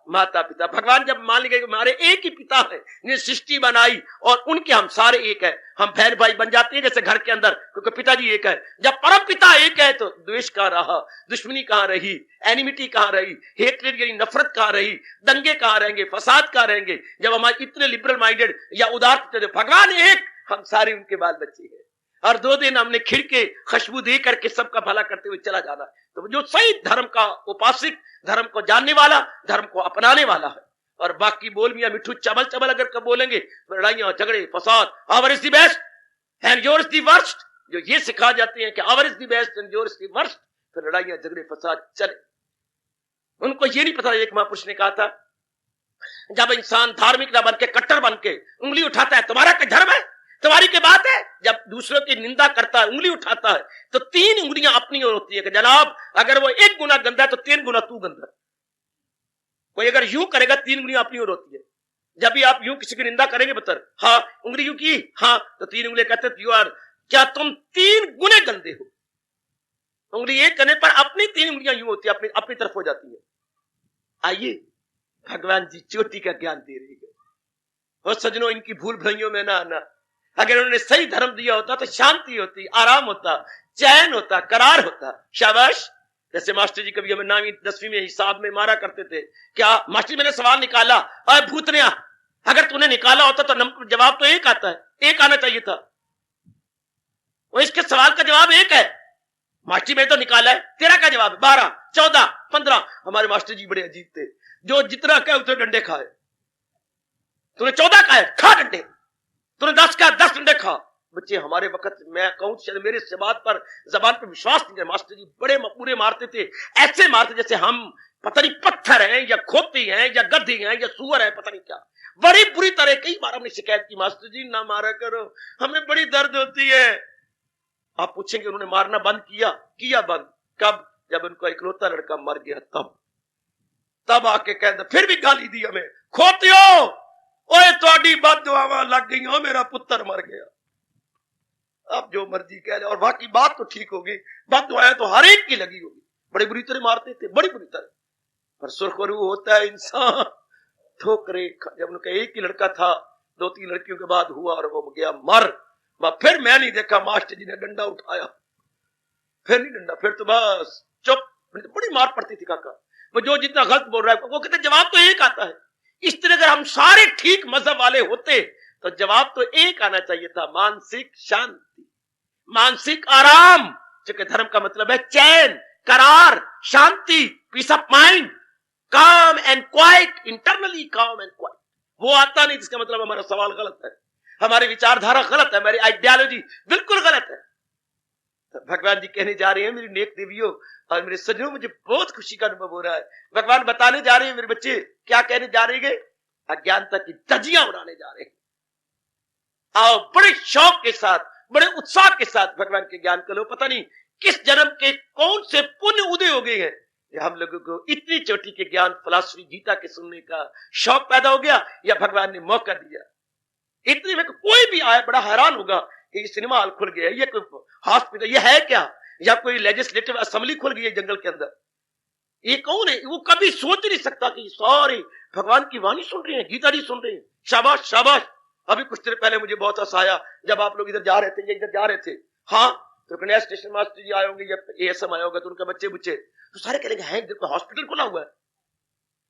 माता पिता। भगवान जब मान लीजिए हमारे एक ही पिता है ने सृष्टि बनाई और उनके हम सारे एक है, हम बहन भाई बन जाते हैं जैसे घर के अंदर, क्योंकि पिताजी एक है। जब परम पिता एक है तो द्वेष कहां रहा, दुश्मनी कहां रही, एनिमिटी कहां रही, हेट्रेड यानी नफरत कहां रही, दंगे कहां रहेंगे, फसाद कहां रहेंगे। जब हमारे इतने लिबरल माइंडेड या उदार, भगवान एक, हम सारे उनके बाल बच्चे हैं। और 2 दिन हमने खिड़के खुशबू दे करके सबका भला करते हुए चला जाना। तो जो सही धर्म का उपासक, धर्म को जानने वाला, धर्म को अपनाने वाला है। और बाकी बोल मियां मिठू चबल चबल अगर कब बोलेंगे, लड़ाइयां झगड़े फसाद, our is the best and your is the worst, जो ये सिखा जाते हैं कि our is the best and your is the worst, फिर लड़ाइयां झगड़े फसाद चले। उनको ये नहीं पता। एक महापुरुष ने कहा था, जब इंसान धार्मिक ना बन के कट्टर बन के उंगली उठाता है, तुम्हारा क्या धर्म है, तुम्हारी क्या बात है, जब दूसरों की निंदा करता है, उंगली उठाता है, तो 3 उंगलियां अपनी ओर होती है कि जनाब अगर वो 1 गुना गंदा है तो 3 गुना तू गंदा है। कोई अगर यूं करेगा 3 उंगलियां अपनी ओर होती है। जब भी आप यूं किसी की निंदा करेंगे बतर, हाँ उंगली यूं की, हाँ तो 3 उंगलियां कहते यू आर, क्या तुम 3 गुने गंदे हो। उंगली एक करने पर अपनी 3 उंगलियां यूं होती है, अपनी तरफ हो जाती है। आइए भगवान जी चोटी का ज्ञान दे रहे हैं। और सजनों, इनकी भूल भ्राइयों में ना आना। अगर उन्होंने सही धर्म दिया होता तो शांति होती, आराम होता, चैन होता, करार होता। शाबाश। जैसे मास्टर जी कभी हमें 9वीं 10वीं में हिसाब में मारा करते थे, क्या मास्टर मैंने सवाल निकाला, अरे भूतनिया अगर तूने निकाला होता तो जवाब तो एक आता है, एक आना चाहिए था। और इसके सवाल का जवाब एक है। मास्टर मैंने तो निकाला है, तेरा क्या जवाब है? 12, 14, 15। हमारे मास्टर जी बड़े अजीब थे, जो जितना कहे उतने डंडे खाए। तूने 14 कहा है, खा डंडे। तूने 10 कहा, 10 डंडे खा। बच्चे हमारे वक्त मैं कहूं शायद मेरे से बात पर जबान पर विश्वास नहीं है, मास्टर जी बड़े पूरे मारते थे, ऐसे मारते जैसे हम पता नहीं पत्थर हैं या खोती हैं या गद्दी हैं या सुअर है, पता नहीं क्या। बड़ी बुरी तरह कई बार हमने शिकायत की, मास्टर जी ना मारा करो, हमें बड़ी दर्द होती है। आप पूछेंगे उन्होंने मारना बंद किया बंद कब? जब उनका इकलौता लड़का मर गया, तब आके कहते फिर भी गाली दी हमें, खोतियो ओए ਤੁਹਾਡੀ बददुआवां लग गई हो, मेरा पुत्र मर गया। अब जो मर्जी कह ले, और बाकी बात तो ठीक होगी, बददुआएं तो हर एक की लगी होगी। बड़ी बुरी तरह मारते थे, बड़ी बुरी तरह। पर सुरखरू होता है इंसान, ठोकरे। जब उनका एक ही लड़का था, 2-3 लड़कियों के बाद हुआ और वो गया मर। फिर मैं नहीं देखा मास्टर जी ने डंडा उठाया, फिर नहीं डंडा, फिर तो बस चुप। बड़ी मार पड़ती थी काका। वो जो जितना गलत बोल रहा है वो कहते जवाब तो एक आता है। इस तरह अगर हम सारे ठीक मजहब वाले होते तो जवाब तो एक आना चाहिए था, मानसिक शांति, मानसिक आराम। क्योंकि धर्म का मतलब है चैन, करार, शांति, पीस ऑफ माइंड, काम एंड क्वाइट, इंटरनली काम एंड क्वाइट। वो आता नहीं, जिसका मतलब हमारा सवाल गलत है, हमारी विचारधारा गलत है, हमारी आइडियोलॉजी बिल्कुल गलत है। तो भगवान जी कहने जा रहे हैं, मेरी नेक देवियों और मेरे सज्जनों, मुझे बहुत खुशी का अनुभव हो रहा है। भगवान बताने जा रहे हैं, मेरे बच्चे क्या कहने जा रहे हैं? अज्ञानता की धज्जियां उड़ाने जा रहे हैं। आओ बड़े शौक के साथ, बड़े उत्साह के साथ भगवान के ज्ञान को लो। पता नहीं किस जन्म के कौन से पुण्य उदय हो गए हैं, हम लोगों को इतनी चोटी के ज्ञान, फिलॉसफी, गीता के सुनने का शौक पैदा हो गया, या भगवान ने मौका दिया। इतने में कोई भी आए बड़ा हैरान होगा कि ये सिनेमा हॉल खुल गया, ये कोई हॉस्पिटल, ये है क्या, या कोई लेजिस्लेटिव असेंबली खुल गई है जंगल के अंदर। ये कौन है? वो कभी सोच नहीं सकता कि सारे भगवान की वाणी सुन रहे हैं, गीता जी सुन रहे हैं। शाबाश शाबाश। अभी कुछ देर पहले मुझे बहुत हंसाया, जब आप लोग इधर जा रहे थे या इधर जा रहे थे, हाँ तो कन्या स्टेशन मास्टर जी आए होंगे या एएसएम आया होगा, तो उनके बच्चे बुच्चे तो सारे कहेंगे हैं इधर हॉस्पिटल खुला हुआ है,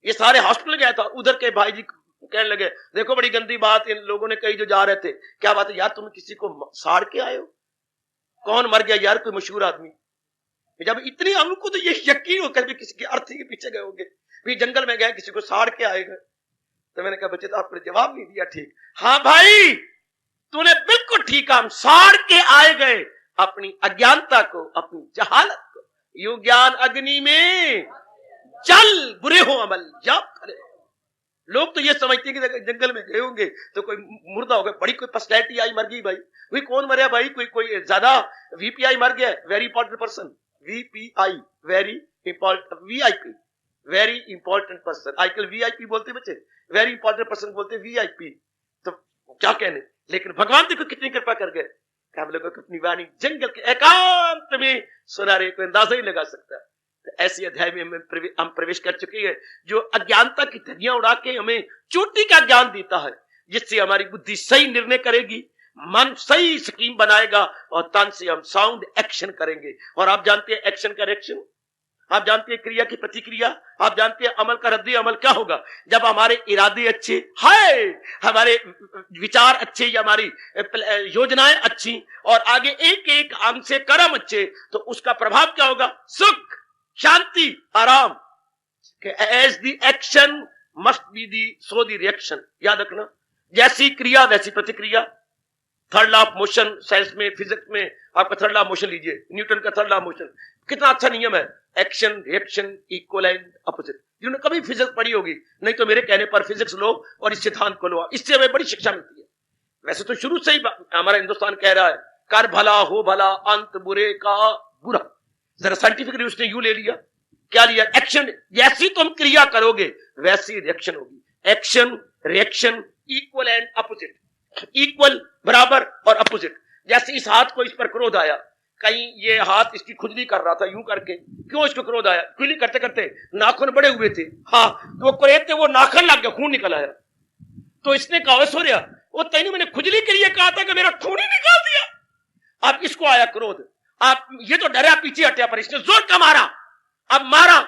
ये सारे हॉस्पिटल गया था। उधर के भाई जी कहने लगे देखो बड़ी गंदी बात इन लोगों ने कही जो जा रहे थे। क्या बात है यार, तुम किसी को साड़ के आए हो? कौन मर गया यार? कोई मशहूर आदमी। जब इतनी हमको तो ये यकीन होकर भी किसी की अर्थी के पीछे गए होंगे, भी जंगल में गए किसी को साड़ के आएगा। तो मैंने कहा बच्चे तो आपने जवाब नहीं दिया ठीक। हाँ भाई तूने बिल्कुल ठीक, हम साड़ के आए गए अपनी अज्ञानता को, अपनी जहालत को। यू ज्ञान अग्नि में चल, बुरे हो अमल जाप करे। लोग तो ये समझते हैं कि जंगल में गए होंगे तो कोई मुर्दा हो गया, बड़ी कोई पर्सनैलिटी आई मर गई भाई। वही कौन मरा भाई? कोई ज्यादा वीपीआई मर गया, very important person, VPI very important, VIP very important person. आजकल वीआईपी बोलते बच्चे, वेरी इंपॉर्टेंट पर्सन बोलते वीआईपी। तो क्या कहने, लेकिन भगवान देखो कितनी कृपा कर गए कि हम लोगों को अपनी वाणी जंगल के एकांत में सुना रहे, कोई अंदाजा ही लगा सकता है। तो ऐसे अध्याय में हम प्रवेश कर चुके हैं जो अज्ञानता की धज्जियां उड़ा के हमें चोटी का ज्ञान देता है, जिससे हमारी बुद्धि सही निर्णय करेगी, मन सही स्कीम बनाएगा और तन से हम साउंड एक्शन करेंगे। और आप जानते हैं एक्शन का रिएक्शन, आप जानते हैं क्रिया की प्रतिक्रिया, आप जानते हैं अमल का रद्दी अमल क्या होगा। जब हमारे इरादे अच्छे है, हमारे विचार अच्छे या हमारी योजनाएं अच्छी और आगे एक एक अंग से कर्म अच्छे, तो उसका प्रभाव क्या होगा? सुख, शांति, आराम। As the action must be the so the reaction. याद रखना, जैसी क्रिया वैसी प्रतिक्रिया। Third law of motion science में, फिजिक्स में आपका थर्ड लॉ ऑफ मोशन लीजिए, न्यूटन का थर्ड लॉ ऑफ मोशन, कितना अच्छा नियम है। Action, reaction, equal and opposite. जिन्होंने कभी फिजिक्स पढ़ी होगी, नहीं तो मेरे कहने पर फिजिक्स लो और इस सिद्धांत को लो, इससे हमें बड़ी शिक्षा मिलती है। वैसे तो शुरू से ही हमारा हिंदुस्तान कह रहा है कर भला हो भला, अंत बुरे का बुरा। जरा साइंटिफिकली उसने यू ले लिया, क्या लिया? एक्शन, जैसी तुम क्रिया करोगे वैसी रिएक्शन होगी। Action, reaction, equal and opposite. Equal बराबर और अपोजिट। जैसे इस हाथ को, इस पर क्रोध आया, कहीं ये हाथ इसकी खुजली कर रहा था यूं करके, क्यों इसको क्रोध आया? खुजली करते करते नाखून बड़े हुए थे, हाँ, तो वो क्रोध थे, वो नाखून लग गया, खून निकल आया। तो इसने कहा सूर्या, वो तैनी मैंने खुजली के लिए कहा था कि मेरा खून ही निकाल दिया। अब इसको आया क्रोध, आप ये तो डरा पीछे हटिया, पर इसने जोर का मारा, अब मारा,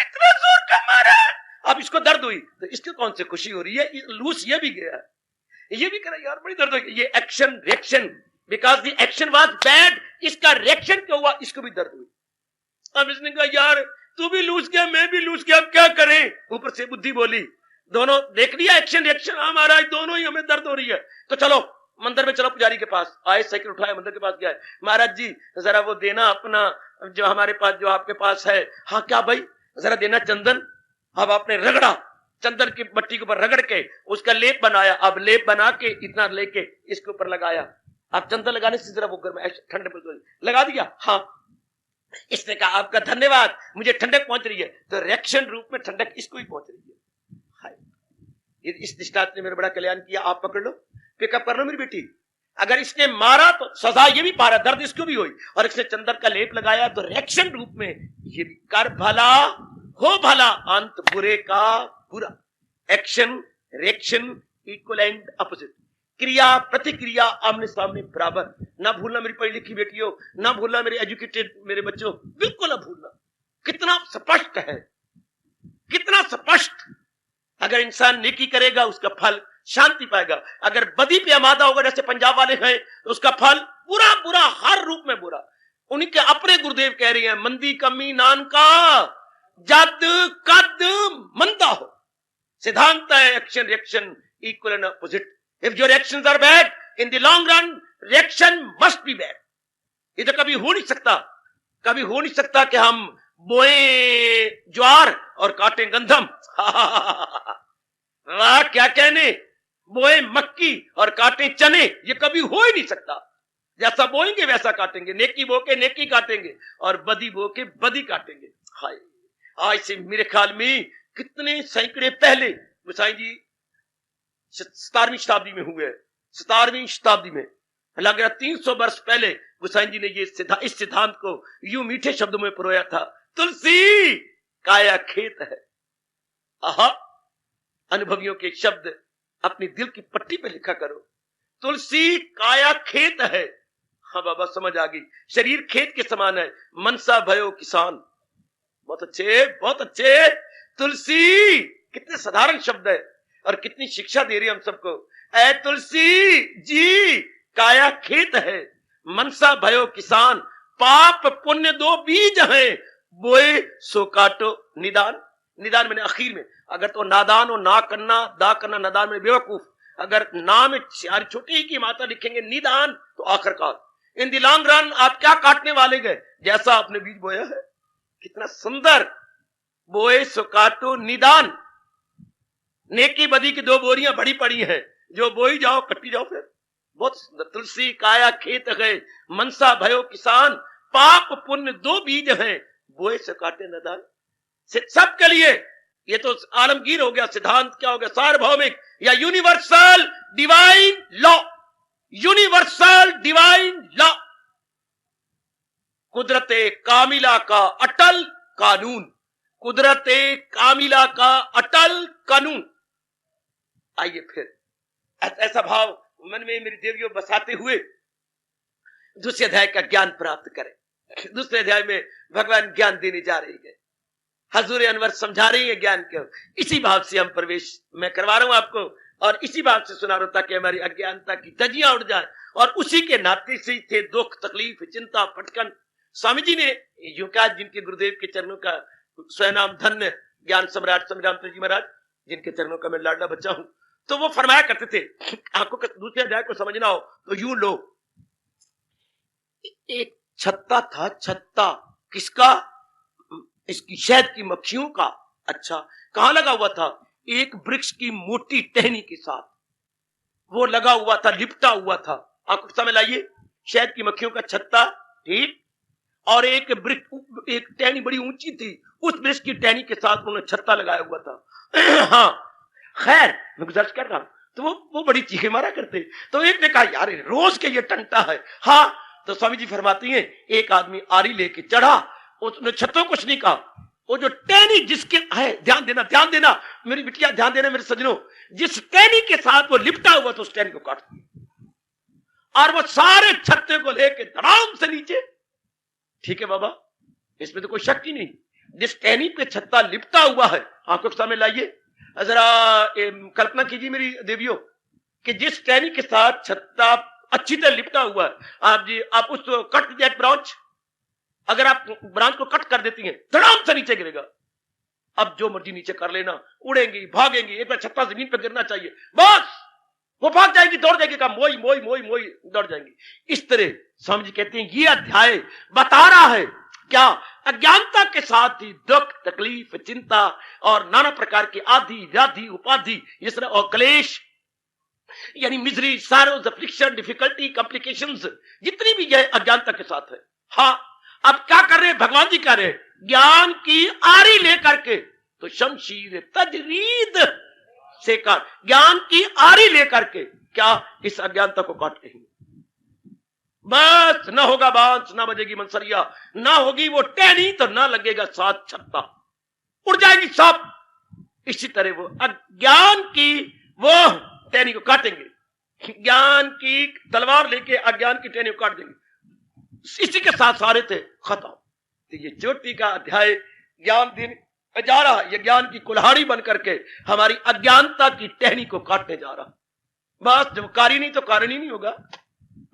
इतना जोर का मारा, अब इसको दर्द हुई, तो इसको कौन सी खुशी हो रही है? लूस ये भी गया, ये भी करा, यार बड़ी दर्द हुई। ये action reaction, because the action was bad, इसका रिएक्शन क्या हुआ? इसको भी दर्द हुई। अब इसने कहा यार तू भी लूज गया, मैं भी लूज गया, अब क्या करें? ऊपर से बुद्धि बोली, दोनों देख लिया एक्शन रिएक्शन, हाँ महाराज दोनों ही हमें दर्द हो रही है, तो चलो मंदिर में चलो। पुजारी के पास आए, साइकिल उठाया, मंदिर के पास गया, महाराज जी जरा वो देना अपना जो हमारे पास, जो आपके पास है। हाँ क्या भाई? जरा देना चंदन। अब आपने रगड़ा, चंदन की मट्टी के ऊपर रगड़ के उसका लेप बनाया। अब लेप बना के इतना लेके इसके ऊपर लगाया। अब चंदन लगाने से जरा वो गर्म ठंडे लगा दिया। हाँ, इसने कहा आपका धन्यवाद, मुझे ठंडक पहुंच रही है। तो रिएक्शन रूप में ठंडक इसको ही पहुंच रही है। हाय, इस दृष्टांत ने मेरा बड़ा कल्याण किया। आप पकड़ लो, पिकअप कर लो मेरी बेटी। अगर इसने मारा तो सजा ये भी पा रहा, दर्द इसको भी हुई, और इसने चंदन का लेप लगाया, तो रिएक्शन रूप में ये भी कर भला हो भला, अंत बुरे का बुरा। Action reaction equal and opposite. क्रिया प्रतिक्रिया आमने सामने बराबर। ना भूलना मेरी पढ़ी लिखी बेटियों, ना भूलना मेरे एजुकेटेड मेरे बच्चों, बिल्कुल ना भूलना। कितना स्पष्ट है, कितना स्पष्ट। अगर इंसान नेकी करेगा उसका फल शांति पाएगा, अगर बदी पे आमादा होगा जैसे पंजाब वाले हैं तो उसका फल बुरा बुरा, हर रूप में बुरा। उन्हीं के अपने गुरुदेव कह रहे हैं, मंदी कमी नान का जद कद मंदा हो। सिद्धांत है action reaction equal and opposite. If your actions are bad in the long run, reaction must be bad. ये तो कभी हो नहीं सकता, कभी हो नहीं सकता कि हम बोए ज्वार और काटें गंधम। वाह क्या कहने, बोए मक्की और काटें चने, ये कभी हो ही नहीं सकता। जैसा बोएंगे वैसा काटेंगे, नेकी बो के नेकी काटेंगे और बदी बो के बदी काटेंगे। हाय, आज से मेरे ख्याल में कितने सैकड़े पहले गोसाई जी 17वीं शताब्दी में हुए, 17वीं शताब्दी में लग रहा 300 वर्ष पहले गोसाई जी ने ये इस सिद्धांत को यूं मीठे शब्दों में परोया था। तुलसी काया खेत है। आहा, अनुभवियों के शब्द अपनी दिल की पट्टी पे लिखा करो। तुलसी काया खेत है। हाँ बाबा समझ आ गई, शरीर खेत के समान है, मनसा भयो किसान। बहुत अच्छे, बहुत अच्छे। तुलसी कितने साधारण शब्द है और कितनी शिक्षा दे रही है हम सबको। ऐ तुलसी जी काया खेत है, मनसा भयो किसान, पाप पुण्य दो बीज हैं, बोए सो काटो निदान। निदान मैंने आखिर में, अगर तो नादान हो ना करना, दा करना नादान में बेवकूफ। अगर ना में छोटी ही की मात्रा लिखेंगे निदान, तो आखिरकार इन द लॉन्ग रन आप क्या काटने वाले गए, जैसा आपने बीज बोया है। कितना सुंदर, बोए सो काटो निदान। नेकी बदी की दो बोरियां बड़ी पड़ी हैं, जो बोई जाओ कट्टी जाओ फिर। बहुत सुंदर। तुलसी काया खेत है, मनसा भयो किसान, पाप पुण्य दो बीज हैं, बोए से काटे निदान। सबके लिए ये तो आलमगीर हो गया, सिद्धांत क्या हो गया, सार्वभौमिक या universal divine law. Universal divine law, कुदरते कामिला का अटल कानून, कुदरते कामिला का अटल कानून। आइए फिर ऐसा भाव मन में मेरी देवियों बसाते हुए दूसरे अध्याय का ज्ञान प्राप्त करें। दूसरे अध्याय में भगवान ज्ञान देने जा रही है, हजूर अनवर समझा रही है ज्ञान को। इसी भाव से हम प्रवेश मैं करवा रहा हूं आपको, और इसी भाव से सुना रहा हूं ताकि हमारी अज्ञानता की धज्जियां उड़ जाए। और उसी के नाते से थे दुख, तकलीफ, चिंता, फटकन। स्वामी जी ने यूं कहा, जिनके गुरुदेव के चरणों का स्वयं नाम धन्य ज्ञान सम्राट स्वामी रामचंद्र जी महाराज, जिनके चरणों का मैं लाडला बच्चा हूं, तो वो फरमाया करते थे, आपको दूसरे अध्याय को समझना हो तो यूं लो। एक छत्ता था, छत्ता किसका? इसकी शहद की मक्खियों का। अच्छा, कहां लगा हुआ था? एक वृक्ष की मोटी टहनी के साथ वो लगा हुआ था, लिपटा हुआ था। आपको समझ लाइए, शहद की मक्खियों का छत्ता, ठीक, और एक वृक्ष, एक टहनी बड़ी ऊंची थी, उस वृक्ष की टहनी के साथ उन्होंने छत्ता लगाया हुआ था। हाँ, खैर मैं गुजारिश कर रहा हूं, तो वो बड़ी चीखें मारा करते। तो एक ने कहा, यार रोज के ये टंटा है। हाँ, तो स्वामी जी फरमाती हैं, एक आदमी आरी लेके चढ़ा, उसने छत्तों कुछ नहीं कहा, वो जो टहनी जिसके है, ध्यान देना मेरी बिटिया, ध्यान देना मेरे सजनों, जिस टहनी के साथ वो लिपटा हुआ था उस टहनी को काट दिया, और वो सारे छत्ते को लेके धड़ाम से नीचे। ठीक है बाबा, इसमें तो कोई शक ही नहीं, जिस टहनी पे छत्ता लिपटा हुआ है, आंखों के सामने लाइए, जरा कल्पना कीजिए मेरी देवियों, कि जिस टहनी के साथ छत्ता अच्छी तरह लिपटा हुआ है, आप उसको कट दैट ब्रांच, अगर आप ब्रांच को कट कर देती हैं, धड़ाम से नीचे गिरेगा। अब जो मर्जी नीचे कर लेना, उड़ेंगी, भागेंगी, एक बार छत्ता जमीन पर गिरना चाहिए, बस वो भाग जाएगी, दौड़ जाएगी, का मोई मोई मोई मोई दौड़ जाएंगी। इस तरह स्वामी जी कहते हैं, ये अध्याय बता रहा है क्या? अज्ञानता के साथ ही दुख, तकलीफ, चिंता और नाना प्रकार के आदि व्याधि, उपाधि, इस तरह और क्लेश, यानी मिजरी, सैरोज, अफ्लिक्शन, डिफिकल्टी, कॉम्प्लिकेशंस, जितनी भी है अज्ञानता के साथ है। हाँ, अब क्या कर रहे हैं भगवान जी? कर रहे ज्ञान की आरी लेकर के, तो शमशीर तजरीद से कर, ज्ञान की आरी लेकर के क्या इस अज्ञानता को काट रही, बस न होगा बांस, ना बजेगी मंसरिया, ना होगी वो टहनी, तो ना लगेगा साथ छत्ता, उड़ जाएगी सब। इसी तरह वो अज्ञान की वो टहनी को काटेंगे, ज्ञान की तलवार लेके अज्ञान की टहनी को काट देंगे। इसी के साथ सारे थे खत्म। तो ये ज्योति का अध्याय ज्ञान दिन जा रहा, ये ज्ञान की कुल्हाड़ी बन करके हमारी अज्ञानता की टहनी को काटने जा रहा। बस जब कार्य नहीं तो कारण ही नहीं होगा।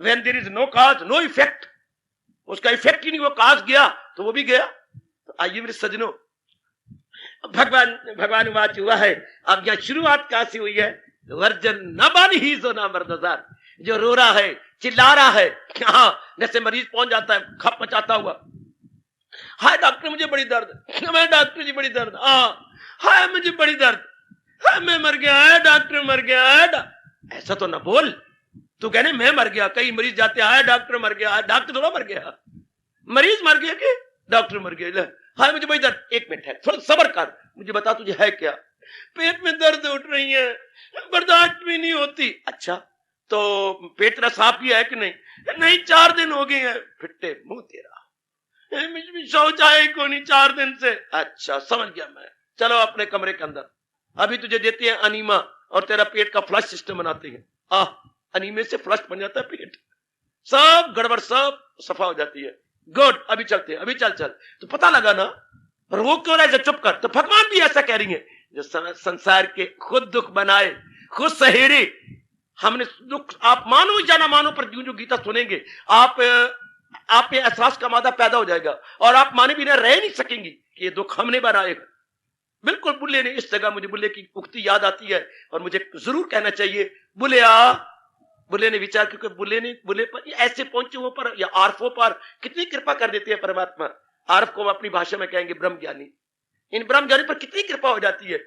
When there is no cause, no effect, उसका इफेक्ट ही नहीं, वो काज गया तो वो भी गया। तो आइए मेरे सजनों, भगवान वाच हुआ है। अब यहां शुरुआत कहां से हुई है? वर्जन न बन ही जो ना मर्दजार, जो रो रहा है, चिल्ला रहा है, हाँ, जैसे मरीज पहुंच जाता है खप मचाता हुआ, हाय डॉक्टर मुझे बड़ी दर्द, मैं डॉक्टर जी बड़ी दर्द, हाय मुझे बड़ी दर्द, हाय मैं मर गया है डॉक्टर, मर गया है। ऐसा तो ना बोल, तू कहने मैं मर गया। कई मरीज जाते हैं, डॉक्टर मर गया, डॉक्टर थोड़ा मर गया, मरीज मर गया कि डॉक्टर मर गया। हाय मुझे बड़ी दर्द, एक मिनट है, थोड़ा सब्र कर, मुझे बता तुझे है क्या? पेट में दर्द उठ रही है, बर्दाश्त भी नहीं होती। अच्छा, तो पेट तेरा साफ ही है कि नहीं? नहीं, 4 दिन हो गए हैं। फिट्टे मुंह तेरा, शौच आए को नहीं 4 दिन से। अच्छा समझ गया मैं, चलो अपने कमरे के अंदर, अभी तुझे देती है अनीमा और तेरा पेट का फ्लश सिस्टम बनाते हैं। अनीमे से फ्लश बन जाता है पेट, सब गड़बड़ सब सफा हो जाती है। गुड, अभी चलते हैं, अभी चल तो पता लगा ना, पर वो क्यों रहे? चुप कर। तो भगवान भी ऐसा कह रही है, जो संसार के खुद दुख बनाए, खुद सहेरे, हमने दुख, आप मानो या ना मानो, पर जो गीता सुनेंगे आप में एहसास का मादा पैदा हो जाएगा, और आप माने बिना रह नहीं सकेंगी कि ये दुख हमने बनाए। बिल्कुल, बुल्ले ने इस जगह, मुझे बुल्ले की उक्ति याद आती है और मुझे जरूर कहना चाहिए, बुल्ले ने विचार, क्योंकि बुल्ले पर ऐसे पहुंचे हुए पर या आर्फों पर कितनी कृपा कर देती है परमात्मा। आर्फ को हम अपनी भाषा में कहेंगे ब्रह्म ज्ञानी, इन ब्रह्म ज्ञानी पर कितनी कृपा हो जाती है।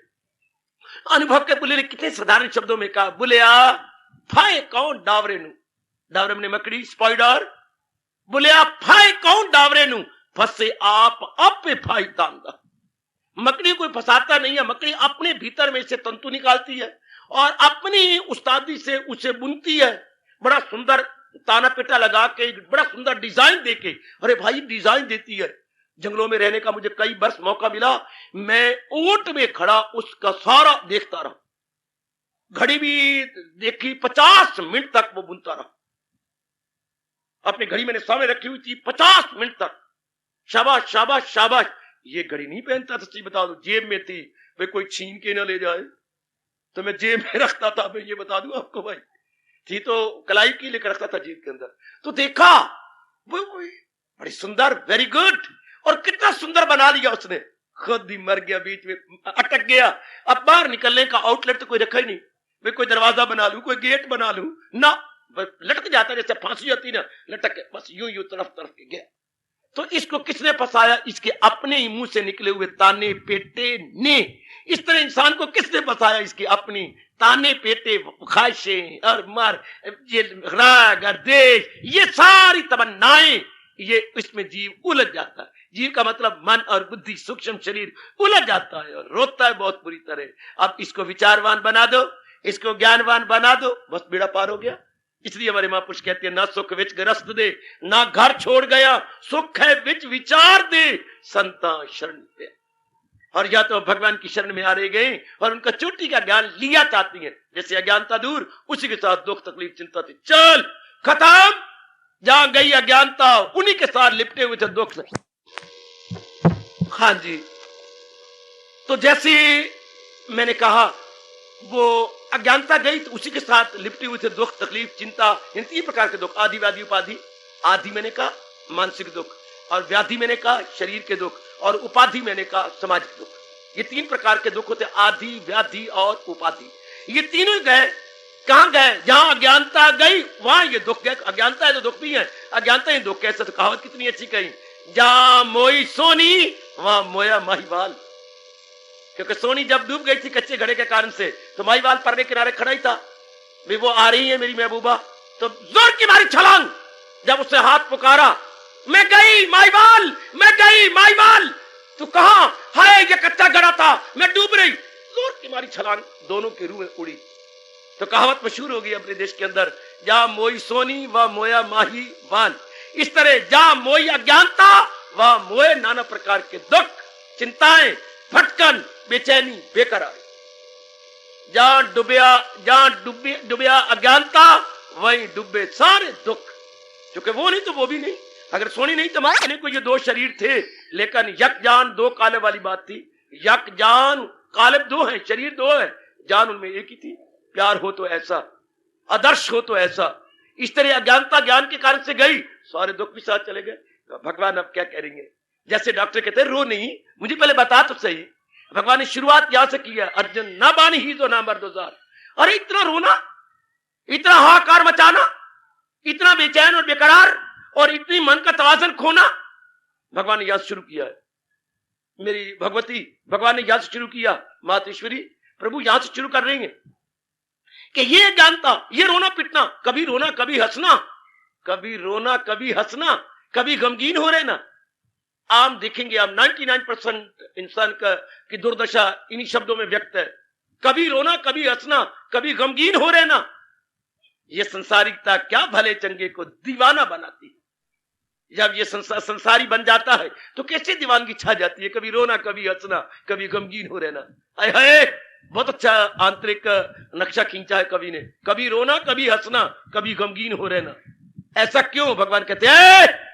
अनुभव के बुल्ले ने कितने साधारण शब्दों में कहा, बुलिया फाए कौन डावरे नु, डावरे ने मकड़ी स्पाइडर, बुलिया फाए कौन डावरे नु, फंसे आप फाई तांगा। मकड़ी कोई फंसाता नहीं है, मकड़ी अपने भीतर में से तंतु निकालती है और अपनी उस्तादी से उसे बुनती है, बड़ा सुंदर ताना पेटा लगा के, बड़ा सुंदर डिजाइन देके। अरे भाई डिजाइन देती है, जंगलों में रहने का मुझे कई वर्ष मौका मिला। मैं ऊंट में खड़ा उसका सारा देखता रहा, घड़ी भी देखी, 50 मिनट तक वो बुनता रहा। अपनी घड़ी मैंने सामने रखी हुई थी, 50 मिनट तक। शाबाश शाबाश शाबाश। ये घड़ी नहीं पहनता था, सच्ची बता दो, जेब में थी, वे कोई छीन के ना ले जाए, तो मैं जेब में रखता था। मैं ये बता दूं आपको भाई, थी तो कलाई की, लेकर रखता था जेब के अंदर। तो देखा वो बड़ी सुंदर, वेरी गुड। और कितना सुंदर बना लिया उसने, खुद ही मर गया, बीच में अटक गया। अब बाहर निकलने का आउटलेट तो कोई रखा ही नहीं। मैं कोई दरवाजा बना लूं, कोई गेट बना लूं ना, लटक जाता, जैसे फांसी होती ना, लटक के बस यूं यूं तरफ तरफ के गया। तो इसको किसने फंसाया? इसके अपने ही मुंह से निकले हुए ताने पेटे ने। इस तरह इंसान को किसने फंसाया? इसकी अपनी ताने पेटे, ख्वाहिशें और मर, ये राग और देश, ये सारी तमन्नाएं, ये इसमें जीव उलझ जाता है। जीव का मतलब मन और बुद्धि, सूक्ष्म शरीर उलझ जाता है और रोता है बहुत बुरी तरह। अब इसको विचारवान बना दो, इसको ज्ञानवान बना दो, बस बेड़ा पार हो गया। इसलिए हमारे महापुरुष कहते हैं, ना सुख विच गृहस्थ दे, ना घर छोड़ गया, सुख है विच विचार दे, संता शरण दे। और या तो भगवान की शरण में आ रहे गए और उनका चोटी का ज्ञान लिया चाहती है, जैसे अज्ञानता दूर, उसी के साथ दुख तकलीफ चिंता थी, चल खत्म। जहां गई अज्ञानता, उन्हीं के साथ लिपटे हुए थे दुख। हाँ जी, तो जैसे मैंने कहा, वो अज्ञानता गई तो उसी के साथ लिपटे हुए थे दुख तकलीफ चिंता, इन 3 प्रकार के दुख, आदि व्याधि उपाधि। आदि मैंने कहा मानसिक दुख, और व्याधि मैंने कहा शरीर के दुख, और उपाधि मैंने कहा सामाजिक दुख। ये 3 प्रकार के दुख होते, आदि व्याधि और उपाधि। ये तीनों गए, कहां गए? जहां अज्ञानता गई वहां ये दुख गए। अज्ञानता है तो दुख भी है, अज्ञानता ही दुख। कैसे? तो कहावत कितनी अच्छी कही, जहां मोई सोनी वहां मोया माहीवाल। क्योंकि सोनी जब डूब गई थी कच्चे घड़े के कारण से, तो माहीवाल परने किनारे खड़ा ही था, भी वो आ रही है मेरी महबूबा। तो जोर की मारी छलांग, जब उसने हाथ पुकारा, मैं गई माहीवाल, मैं गई माहीवाल, तू कहां? हाय ये कच्चा घड़ा था, मैं डूब रही। जोर की मारी छलांग, दोनों की रूहें उड़ी। तो कहावत मशहूर हो गई अपने देश के अंदर, जहां मोई सोनी व मोया माहीवाल। इस तरह जहां मोई अज्ञानता वहां मोए नाना प्रकार के दुख, चिंताएं, भटकन, बेचैनी, बेकरार। जहां डूबिया अज्ञानता वहीं डूबे सारे दुख। क्योंकि वो नहीं तो वो भी नहीं। अगर सोनी नहीं तो माने को ये 2 शरीर थे, लेकिन यक जान 2 काले वाली बात थी। यक जान, कालब 2 है, शरीर 2 है, जान उनमें एक ही थी। प्यार हो तो ऐसा, आदर्श हो तो ऐसा। इस तरह अज्ञानता ज्ञान के कारण से गई, सारे दुख भी साथ चले गए। तो भगवान अब क्या करेंगे? जैसे डॉक्टर कहते हैं रो नहीं, मुझे पहले बता तो सही। भगवान ने शुरुआत यहां से की है, अर्जुन ना बानी ही तो ना मर्दोजार। अरे इतना रोना, इतना हाहाकार मचाना, इतना बेचैन और बेकरार, और इतनी मन का तवाज़ुन खोना, भगवान ने यहां से शुरू किया है। मेरी भगवती, भगवान ने यहां से शुरू किया, मातेश्वरी प्रभु यहां से शुरू कर रही है कि ये जानता, ये रोना पिटना, कभी रोना कभी हंसना, कभी रोना कभी हंसना, कभी गमगीन हो रहे ना। आम देखेंगे आप 99% इंसान की दुर्दशा इन्हीं शब्दों में व्यक्त है, कभी रोना कभी हंसना, कभी गमगीन हो रहे ना। ये संसारिकता क्या भले चंगे को दीवाना बनाती है। जब ये संसारी बन जाता है तो कैसे दीवानगी छा जाती है, कभी रोना कभी हंसना, कभी गमगीन हो रहना। आए हाय, बहुत अच्छा आंतरिक नक्शा खींचा है कवि ने, कभी रोना कभी हंसना, कभी गमगीन हो रहना। ऐसा क्यों? भगवान कहते हैं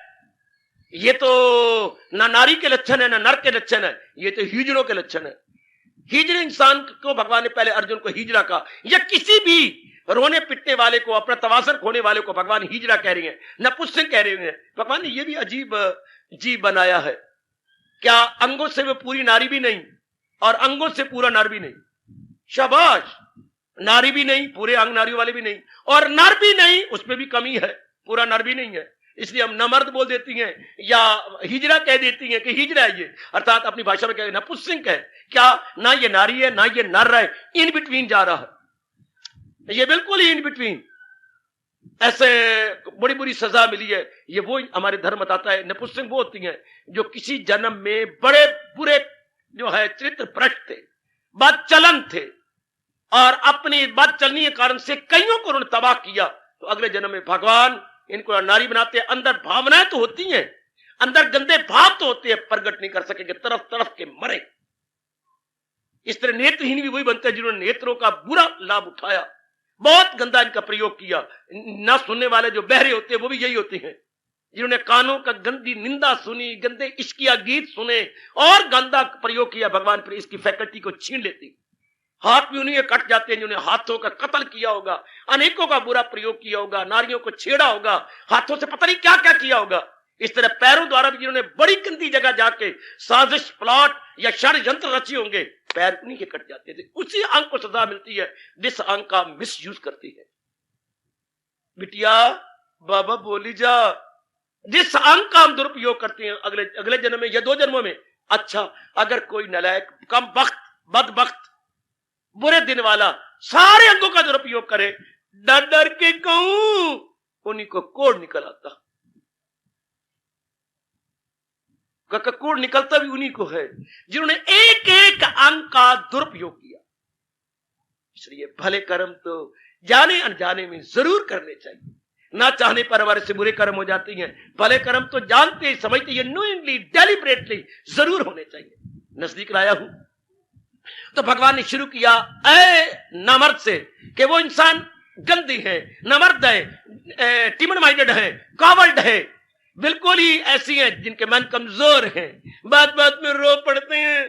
ये तो ना नारी के लक्षण है ना नर के लक्षण है, ये तो हिजड़ों के लक्षण है। हिजड़े इंसान को भगवान ने पहले अर्जुन को हिजड़ा कहा, या किसी भी रोने पिटने वाले को, अपना तवाज़ुन खोने वाले को भगवान हिजड़ा कह रही है, नपुंसक कह रहे हैं। भगवान ने ये भी अजीब जीव बनाया है, क्या अंगों से वो पूरी नारी भी नहीं और अंगों से पूरा नर भी नहीं। शाबाश, नारी भी नहीं, पूरे अंग नारियों वाले भी नहीं, और नर भी नहीं, उसमें भी कमी है, पूरा नर भी नहीं है। इसलिए हम नमर्द बोल देती हैं या हिजड़ा कह देती हैं कि हिजड़ा है ये, अर्थात अपनी भाषा में क्या नपुंसक है। क्या ना ये नारी है ना ये नर है, इन बिटवीन जा रहा है, ये बिल्कुल ही इन बिटवीन। ऐसे बड़ी बुरी सजा मिली है। ये वो हमारे धर्म बताता है, नपुंसक वो होती हैं जो किसी जन्म में बड़े बुरे जो है चरित्र भ्रष्ट थे, बद चलन थे, और अपनी बद चलनी के कारण से कईयों को उन्होंने तबाह किया। तो अगले जन्म में भगवान इनको नारी बनाते हैं। अंदर भावनाएं तो होती हैं, अंदर गंदे भाव तो होते हैं, प्रकट नहीं कर सकेंगे, तरफ तरफ के मरे। इस तरह नेत्रहीन भी वही बनते हैं जिन्होंने नेत्रों का बुरा लाभ उठाया, बहुत गंदा इनका प्रयोग किया। ना सुनने वाले जो बहरे होते हैं वो भी यही होते हैं, जिन्होंने कानों का गंदी निंदा सुनी, गंदे इश्किया गीत सुने और गंदा प्रयोग किया, भगवान फिर इसकी फैकल्टी को छीन लेती। हाथ भी उन्हीं के कट जाते हैं जिन्होंने हाथों का कत्ल किया होगा, अनेकों का बुरा प्रयोग किया होगा, नारियों को छेड़ा होगा, हाथों से पता नहीं क्या क्या किया होगा। इस तरह पैरों द्वारा भी जिन्होंने बड़ी गंदी जगह जाके साजिश प्लॉट या षड्यंत्र रचे होंगे, पैर उन्हीं के कट जाते थे। उसी अंग को सजा मिलती है जिस अंग का मिस यूज करती है। बिटिया बाबा बोली जा, जिस अंग का हम दुरुपयोग करते हैं अगले जन्म में या 2 जन्मों में। अच्छा, अगर कोई नलायक, कम वक्त, बदबख्त, बुरे दिन वाला सारे अंगों का दुरुपयोग करे, डर डर के कहूं उन्हीं को कोड़ निकल आता। कोड़ निकलता भी उन्हीं को है जिन्होंने एक एक अंग का दुरुपयोग किया। इसलिए भले कर्म तो जाने अनजाने में जरूर करने चाहिए, ना चाहने पर हमारे से बुरे कर्म हो जाते हैं। भले कर्म तो जानते समझते ये नोइंगली डेलिबरेटली जरूर होने चाहिए। नजदीक लाया हूं तो भगवान ने शुरू किया नामर्द से कि वो इंसान गंदी है, नामर्द है, टिमन माइंडेड है, कावर्ड है, बिल्कुल ही ऐसी हैं जिनके मन कमजोर हैं, बात बात में रो पड़ते हैं,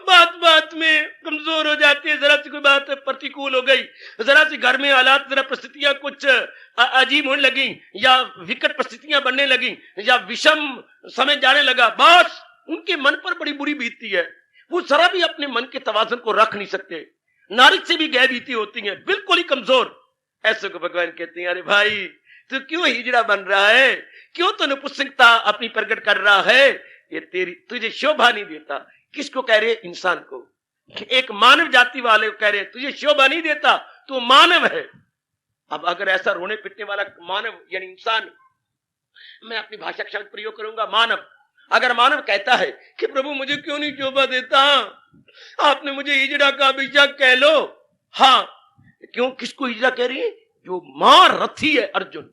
बात बात में कमजोर हो जाती है। जरा सी कोई बात प्रतिकूल हो गई, जरा सी घर में हालात, जरा परिस्थितियां कुछ अजीब होने लगी या विकट परिस्थितियां बनने लगी या विषम समय जाने लगा, बस उनके मन पर बड़ी बुरी बीतती है। वो जरा भी अपने मन के तवाज़ुन को रख नहीं सकते, नारिक से भी गए बीती होती हैं, बिल्कुल ही कमजोर। ऐसे को भगवान कहते हैं, अरे भाई तू क्यों हिजड़ा बन रहा है, क्यों तो नपुंसकता अपनी प्रकट कर रहा है, ये तेरी तुझे शोभा नहीं देता। किसको कह रहे? इंसान को, एक मानव जाति वाले को कह रहे तुझे शोभा नहीं देता, तू मानव है। अब अगर ऐसा रोने पिटने वाला मानव यानी इंसान, मैं अपनी भाषा का शब्द प्रयोग करूंगा मानव, अगर मानव कहता है कि प्रभु मुझे क्यों नहीं शोभा देता, आपने मुझे हिजड़ा का अभिषेक कह लो। हाँ, क्यों, किसको हिजड़ा कह रही है? जो मां रथी है अर्जुन,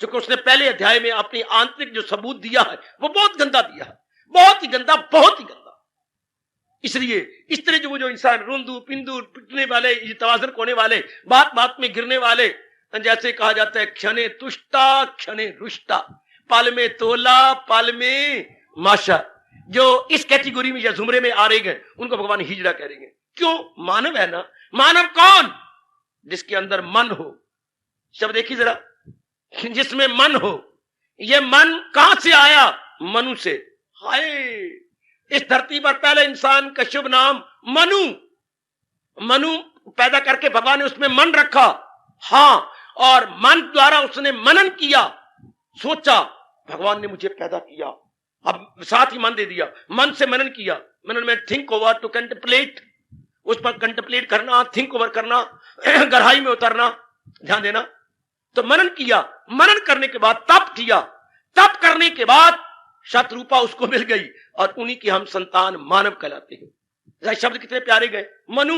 क्योंकि उसने पहले अध्याय में अपनी आंतरिक जो सबूत दिया है वो बहुत गंदा दिया है, बहुत ही गंदा, बहुत ही गंदा। इसलिए इस तरह जो इंसान रुंदू पिंदू पिटने वाले, तवाज़ुन खोने वाले, बात बात में गिरने वाले, जैसे कहा जाता है क्षणे तुष्टा क्षणे रुष्टा, पल में तोला पल में माशा, जो इस कैटेगरी में या जुमरे में आ रहे हैं उनको भगवान हिजड़ा कह रहे हैं। क्यों? मानव है ना। मानव कौन? जिसके अंदर मन हो। शब्द देखिए जरा, जिसमें मन हो। यह मन कहां से आया? मनु से। हाय, इस धरती पर पहले इंसान का शुभ नाम मनु, मनु पैदा करके भगवान ने उसमें मन रखा। हां, और मन द्वारा उसने मनन किया, सोचा भगवान ने मुझे पैदा किया, अब साथ ही मन दे दिया, मन से मनन किया। मनन में थिंक ओवर, टू कंटेम्पलेट, उस पर कंटेम्पलेट करना, थिंक ओवर करना, गहराई में उतरना, ध्यान देना। तो मनन किया, मनन करने के बाद तप किया, तप करने के बाद शतरूपा उसको मिल गई और उन्हीं की हम संतान मानव कहलाते हैं। शब्द कितने प्यारे गए, मनु,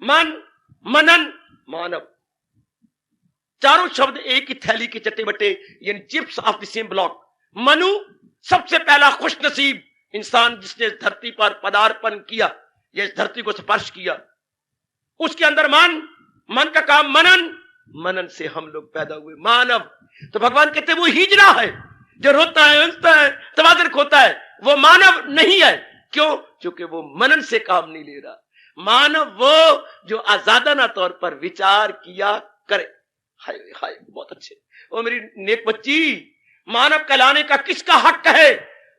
मन, मनन, मानव, चारों शब्द एक ही थैली के चट्टे बट्टे, यानी chips of the same block. Manu सबसे पहला खुश नसीब इंसान जिसने धरती पर पदार्पण किया, ये धरती को स्पर्श किया। उसके अंदर मन, मन का काम मनन, मनन से हम लोग पैदा हुए मानव। तो भगवान कहते हैं वो हिजड़ा है जो रोता है, हंसता है, तवाज़ुन खोता है, वो मानव नहीं है। क्यों? क्योंकि वो मनन से काम नहीं ले रहा। मानव वो जो आजादाना तौर पर विचार किया करे। हाय हाय, बहुत अच्छे। ओ मेरी नेक बच्ची, मानव कहलाने का किसका हक है?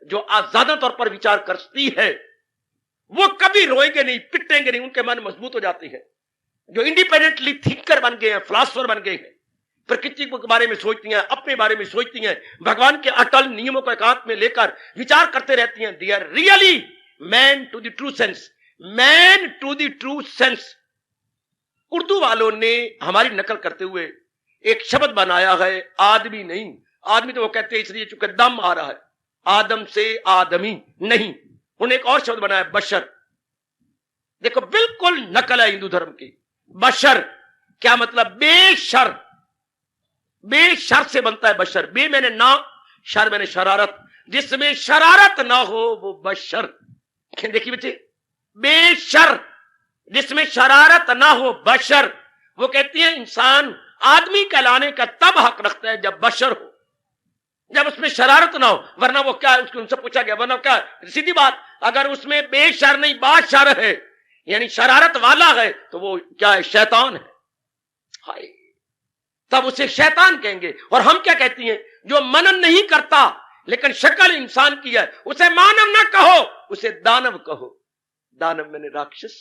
जो आजादा तौर पर विचार करती है, वो कभी रोएंगे नहीं, पिटेंगे नहीं, उनके मन मजबूत हो जाते हैं। जो इंडिपेंडेंटली थिंकर बन गए हैं, फिलॉसफर बन गए हैं, प्रकृति के बारे में सोचती हैं, अपने बारे में सोचती हैं, भगवान के अटल नियमों को एकांत में लेकर विचार करते रहती हैं। They are really man to the true sense, man to the true sense. Urdu वालों ने हमारी नकल करते हुए एक शब्द बनाया है, आदमी नहीं। आदमी तो वो कहते हैं इसलिए चूंकि दम आ रहा है, आदम से आदमी नहीं। उन्हें एक और शब्द बनाया, बशर। देखो बिल्कुल नकल है हिंदू धर्म की। बशर क्या मतलब? बेशर, बेशर से बनता है बशर। बे मैंने ना, शर मैंने शरारत, जिसमें शरारत ना हो वो बशर। देखिए बच्चे, बेशर, जिसमें शरारत ना हो बशर। वो कहती है इंसान आदमी कहलाने का तब हक रखता है जब बशर हो, जब उसमें शरारत ना हो। वरना वो क्या है, उसको उनसे पूछा गया, वरना क्या है? सीधी बात, अगर उसमें बेशर नहीं बाशर है, यानी शरारत वाला है, तो वो क्या है? शैतान है। हाय, तब उसे शैतान कहेंगे। और हम क्या कहती हैं? जो मनन नहीं करता लेकिन शक्ल इंसान की है, उसे मानव ना कहो, उसे दानव कहो। दानव मैंने राक्षस।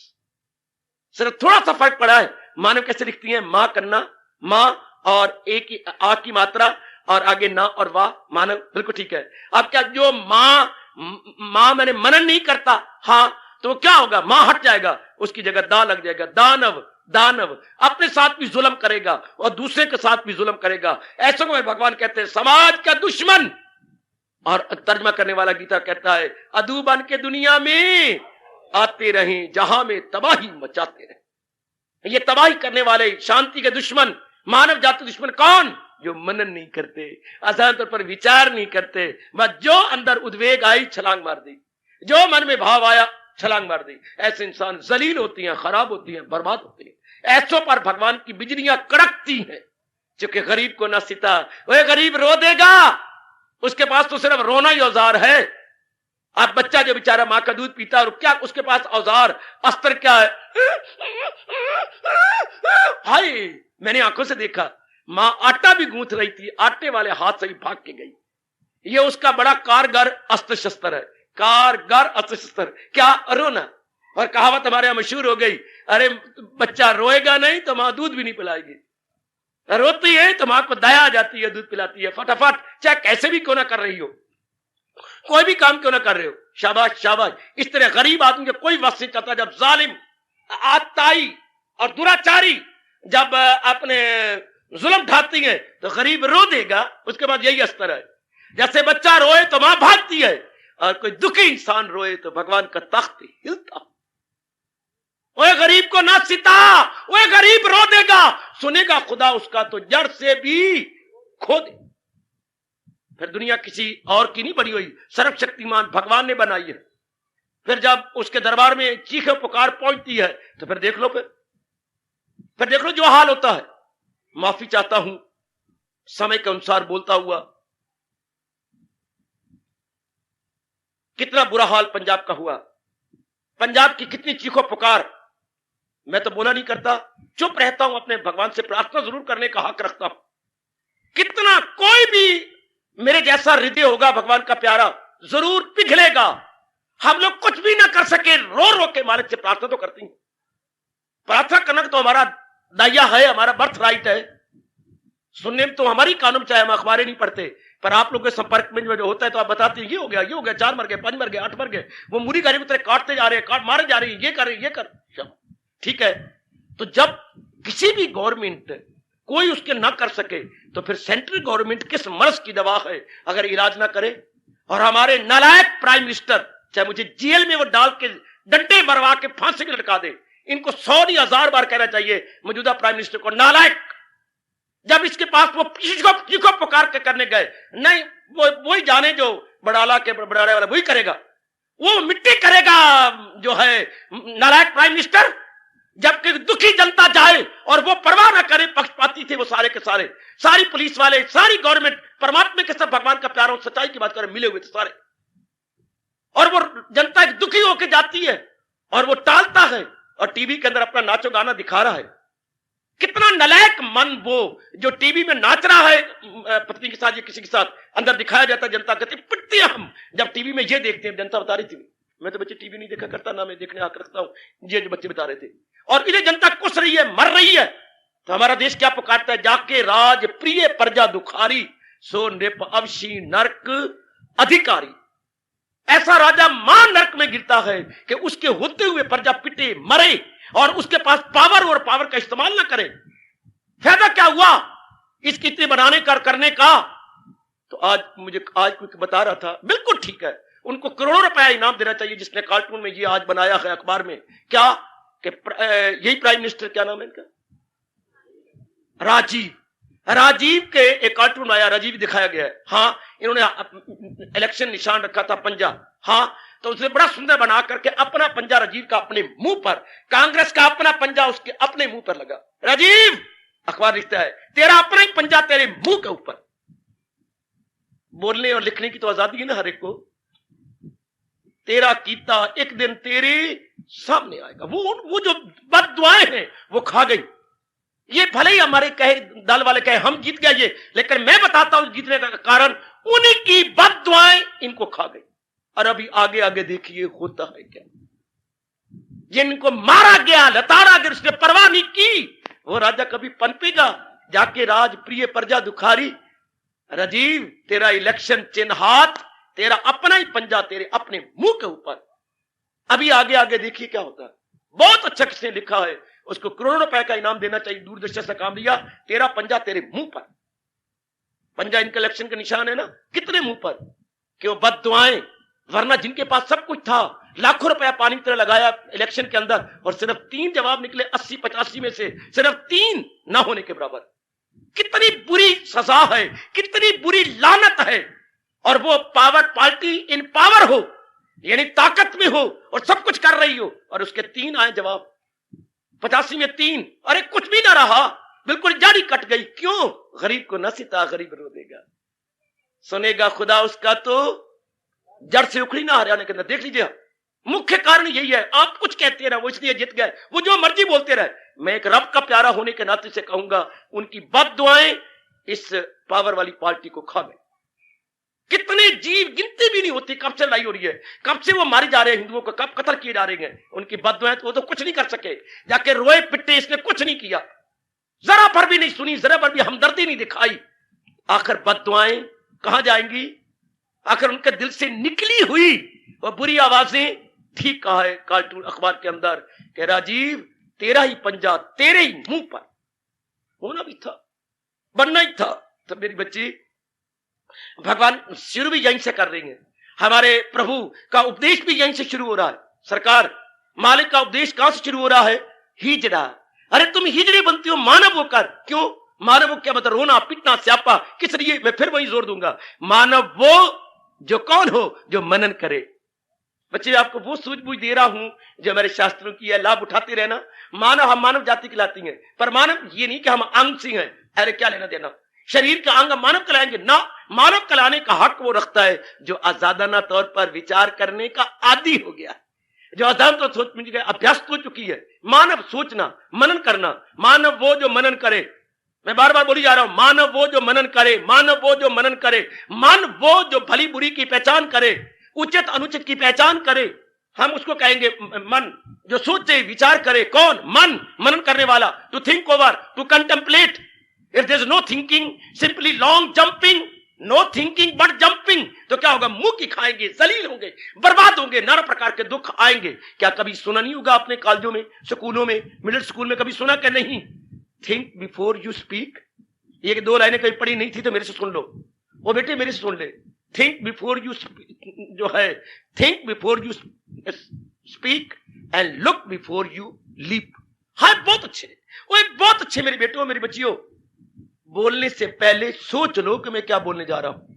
सिर्फ थोड़ा सा फर्क पड़ा है। मानव कैसे लिखती हैं? मां करना, मां और एक ही आ की मात्रा और आगे ना और वाह, मानव, बिल्कुल ठीक है। अब क्या, जो मां मैंने मनन नहीं करता, हाँ, तो क्या होगा? मां हट जाएगा, उसकी जगह दा लग जाएगा। दानव, दानव अपने साथ भी जुल्म करेगा और दूसरे के साथ भी जुल्म करेगा। ऐसे को भगवान कहते हैं समाज का दुश्मन। और तर्जमा करने वाला गीता कहता है, अदू बन के दुनिया में आते रहें, जहां में तबाही मचाते रहे। ये तबाही करने वाले, शांति के दुश्मन, मानव जाति दुश्मन कौन? जो मनन नहीं करते, आसान तौर पर विचार नहीं करते, बस जो अंदर उद्वेग आई छलांग मार दी, जो मन में भाव आया छलांग मार दी। ऐसे इंसान जलील होती हैं, खराब होती हैं, बर्बाद होती हैं। ऐसों पर भगवान की बिजलियां कड़कती हैं। क्योंकि गरीब को ना सिता, वह गरीब रो देगा, उसके पास तो सिर्फ रोना ही औजार है। अब बच्चा जो बेचारा मां का दूध पीता, और क्या उसके पास औजार, अस्त्र क्या है? हाय, मैंने आंखों से देखा, मां आटा भी गूंथ रही थी, आटे वाले हाथ से भी भाग के गई। ये उसका बड़ा कारगर अस्त्र शस्त्र है, कारगर अस्त्र शस्त्र। क्या? रोना। और कहावत हमारे यहां मशहूर हो गई, अरे बच्चा रोएगा नहीं तो मां दूध भी नहीं पिलाएगी। रोती है तो मां को दया आ जाती है, दूध पिलाती है फटाफट, चाहे कैसे भी क्यों ना कर रही हो, कोई भी काम क्यों ना कर रहे हो, शाबाश शाबाश। इस तरह गरीब आदमी का कोई वक्त नहीं करता। जब जालिम, आताई और दुराचारी जब अपने जुल्म ढाती है तो गरीब रो देगा। उसके बाद यही अस्तर है, जैसे बच्चा रोए तो मां भागती है, और कोई दुखी इंसान रोए तो भगवान का तख्त हिलता। ओए गरीब को ना सिता, ओए गरीब रो देगा, सुनेगा खुदा उसका तो जड़ से भी खो दे। फिर दुनिया किसी और की नहीं बनी हुई, सर्वशक्तिमान भगवान ने बनाई है। फिर जब उसके दरबार में चीखे पुकार पहुंचती है तो फिर देख लो, फिर देख लो जो हाल होता है। माफी चाहता हूं समय के अनुसार बोलता हुआ, कितना बुरा हाल पंजाब का हुआ, पंजाब की कितनी चीखो पुकार। मैं तो बोला नहीं करता, चुप रहता हूं, अपने भगवान से प्रार्थना जरूर करने का हक रखता हूं। कितना कोई भी मेरे जैसा हृदय होगा भगवान का प्यारा, जरूर पिघलेगा। हम लोग कुछ भी ना कर सके, रो रो के मालिक से प्रार्थना तो करती हैं। प्रार्थना करना तो हमारा दाया है, हमारा बर्थ राइट है। सुनने में तो हमारी कानून, चाहे हम अखबारें नहीं पढ़ते, पर आप लोगों के संपर्क में जो होता है तो आप बताते हैं ये हो गया, ये हो गया, 4 मर गए, 5 मर गए, 8 मर गए, वो मुरी गाड़ी में तरह काटते जा रहे हैं, मारे जा रहे हैं, ये कर रहे हैं, ये कर। ठीक है, तो जब किसी भी गवर्नमेंट कोई उसके ना कर सके तो फिर सेंट्रल गवर्नमेंट किस मर्ज की दवा है अगर इलाज ना करे। और हमारे नालायक प्राइम मिनिस्टर, चाहे मुझे जेल में वो डाल के डंडे मरवा के फांसी के लटका दे, इनको 100 नहीं 1000 बार कहना चाहिए मौजूदा प्राइम मिनिस्टर को, नालायक। जब इसके पास वो किसको पुकार के करने गए, नहीं वो वही जाने जो बड़ाले वाला वही करेगा, वो मिट्टी करेगा जो है नालायक प्राइम मिनिस्टर। जबकि दुखी जनता जाए और वो परवाह ना करे, पक्षपाती थे वो सारे के सारे, सारी पुलिस वाले, सारी गवर्नमेंट, परमात्मा के सब भगवान का प्यार और सच्चाई की बात करें, मिले हुए थे सारे। और वो जनता दुखी होकर जाती है और वो टालता है और टीवी के अंदर अपना नाचो गाना दिखा रहा है। कितना नालायक मन वो जो टीवी में नाच रहा है पत्नी के साथ या किसी के साथ, अंदर दिखाया जाता है, जनता कहती पिटती है। हम जब टीवी में ये देखते हैं, जनता बता रही थी, मैं तो बच्चे टीवी नहीं देखा करता, ना मैं देखने हक रखता हूं, ये जो बच्चे बता रहे थे। और इन्हें जनता कुस रही है, मर रही है, तो हमारा देश क्या पुकारता है, जाके राज प्रिय प्रजा दुखारी, सो नृप अवशी नरक अधिकारी। ऐसा राजा मां नरक में गिरता है कि उसके होते हुए प्रजा पिटे मरे और उसके पास पावर और पावर का इस्तेमाल ना करे। फायदा क्या हुआ इसकी इतनी बनाने का करने का। तो आज कोई बता रहा था, बिल्कुल ठीक है, उनको करोड़ों रुपया इनाम देना चाहिए जिसने कार्टून में ये आज बनाया है अखबार में, क्या कि यही प्राइम मिनिस्टर, क्या नाम है इनका, राजीव के एक कार्टून आया, राजीव दिखाया गया है। हाँ, इन्होंने इलेक्शन निशान रखा था पंजा, हाँ, तो उसने बड़ा सुंदर बना करके अपना पंजा राजीव का अपने मुंह पर, कांग्रेस का अपना पंजा उसके अपने मुंह पर लगा। राजीव, अखबार लिखता है, तेरा अपना ही पंजा तेरे मुंह के ऊपर। बोलने और लिखने की तो आजादी है ना हर एक को। तेरा कीता एक दिन तेरे सामने आएगा। वो जो बददुआएं हैं वो खा गई। ये भले ही हमारे कहे दल वाले कहे हम जीत गए ये, लेकिन मैं बताता हूं जीतने का कारण उन्हीं की बददुआएं इनको खा गई। और अभी आगे आगे देखिए होता है क्या। जिनको मारा गया, लताड़ा गया, उसने परवाह नहीं की, वो राजा कभी पनपेगा। जाके राज प्रिय प्रजा दुखारी। राजीव, तेरा इलेक्शन चिन्ह हाथ, तेरा अपना ही पंजा तेरे अपने मुंह के ऊपर। अभी आगे आगे देखिए क्या होता है। बहुत अच्छा किसने लिखा है, उसको करोड़ों रुपए का इनाम देना चाहिए। दूरदर्शन से काम लिया, तेरा पंजा तेरे मुंह पर। पंजा इनका इलेक्शन का निशान है ना, कितने मुंह पर, क्यों बददुआएं। वरना जिनके पास सब कुछ था, लाखों रुपया पानी की तरह लगाया इलेक्शन के अंदर, और सिर्फ 3 जवाब निकले 80-85 में से, सिर्फ 3 ना होने के बराबर। कितनी बुरी सजा है, कितनी बुरी लानत है। और वो पावर पार्टी इन पावर हो, यानी ताकत में हो और सब कुछ कर रही हो, और उसके 3 आए जवाब, 85 में 3। अरे कुछ भी ना रहा, बिल्कुल जाड़ी कट गई। क्यों? गरीब को न सिता गरीब रो देगा, सुनेगा खुदा उसका तो जड़ से उखड़ी ना हरियाणा के अंदर। देख लीजिए, मुख्य कारण यही है। आप कुछ कहते रहे, वो इसलिए जीत गए, वो जो मर्जी बोलते रहे। मैं एक रब का प्यारा होने के नाते से कहूंगा, उनकी बददुआएं इस पावर वाली पार्टी को खा गई। कितने जीव गिनती भी नहीं होती, कब से लड़ाई हो रही है, कब से वो मारे जा रहे हैं, हिंदुओं को कब कत्ल किए जा रहे हैं। उनकी बददुआएं वो तो कुछ नहीं कर सके, जाके रोए पिट्टे, इसने कुछ नहीं किया, जरा भर भी नहीं सुनी, जरा भर भी हमदर्दी नहीं दिखाई। आखिर बददुआएं कहां जाएंगी? आखिर उनके दिल से निकली हुई वो बुरी आवाजें, ठीक कहा है कार्टून अखबार के अंदर कि राजीव, तेरा ही पंजा तेरे ही मुंह पर। होना भी था, बनना ही था। तो मेरी बच्ची, भगवान शुरू भी यहीं से कर रही है। हमारे प्रभु का उपदेश भी यहीं से शुरू हो रहा है। सरकार मालिक का उपदेश कहां से शुरू हो रहा है? हिजड़ा। अरे तुम हिजड़े बनती हो मानव होकर। क्यों मानव हो? क्या मतलब रोना पीटना स्यापा, किस लिए? मैं फिर वही जोर दूंगा, मानव वो जो कौन हो, जो मनन करे। बच्चे, आपको वो सूझबूझ दे रहा हूं जो हमारे शास्त्रों की है, लाभ उठाते रहना। मानव, हम मानव जाति कहलाती हैं, पर मानव ये नहीं कि हम अंग सिंह हैं। अरे क्या लेना देना, शरीर का अंग मानव कहलाएंगे ना। मानव कहलाने का हक वो रखता है जो आजादाना तौर पर विचार करने का आदी हो गया, जो आजाद तो सोच मुझे अभ्यस्त हो चुकी है। मानव सोचना, मनन करना। मानव वो जो मनन करे, मैं बार बार बोली जा रहा हूं, मानव वो जो मनन करे, मानव वो जो मनन करे, मन वो जो भली बुरी की पहचान करे, उचित अनुचित की पहचान करे। हम उसको कहेंगे मन, जो सोचे विचार करे। कौन? मन, मनन करने वाला। To think over, to contemplate. If there is no thinking, simply long jumping, no thinking but jumping, तो क्या होगा? मुंह की खाएंगे, जलील होंगे, बर्बाद होंगे, नाना प्रकार के दुख आएंगे। क्या कभी सुना नहीं होगा अपने कॉलेजों में, स्कूलों में, मिडिल स्कूल में कभी सुना कि नहीं? Think before you speak. ये 2 लाइनें कभी पढ़ी नहीं थी तो मेरे से सुन लो। वो बेटे मेरे से सुन ले। थिंक बिफोर यू जो है, think before you speak and look before you leap. हाँ, बहुत अच्छे, वो बहुत अच्छे मेरे बेटों मेरी बच्चियों। बोलने से पहले सोच लो कि मैं क्या बोलने जा रहा हूं।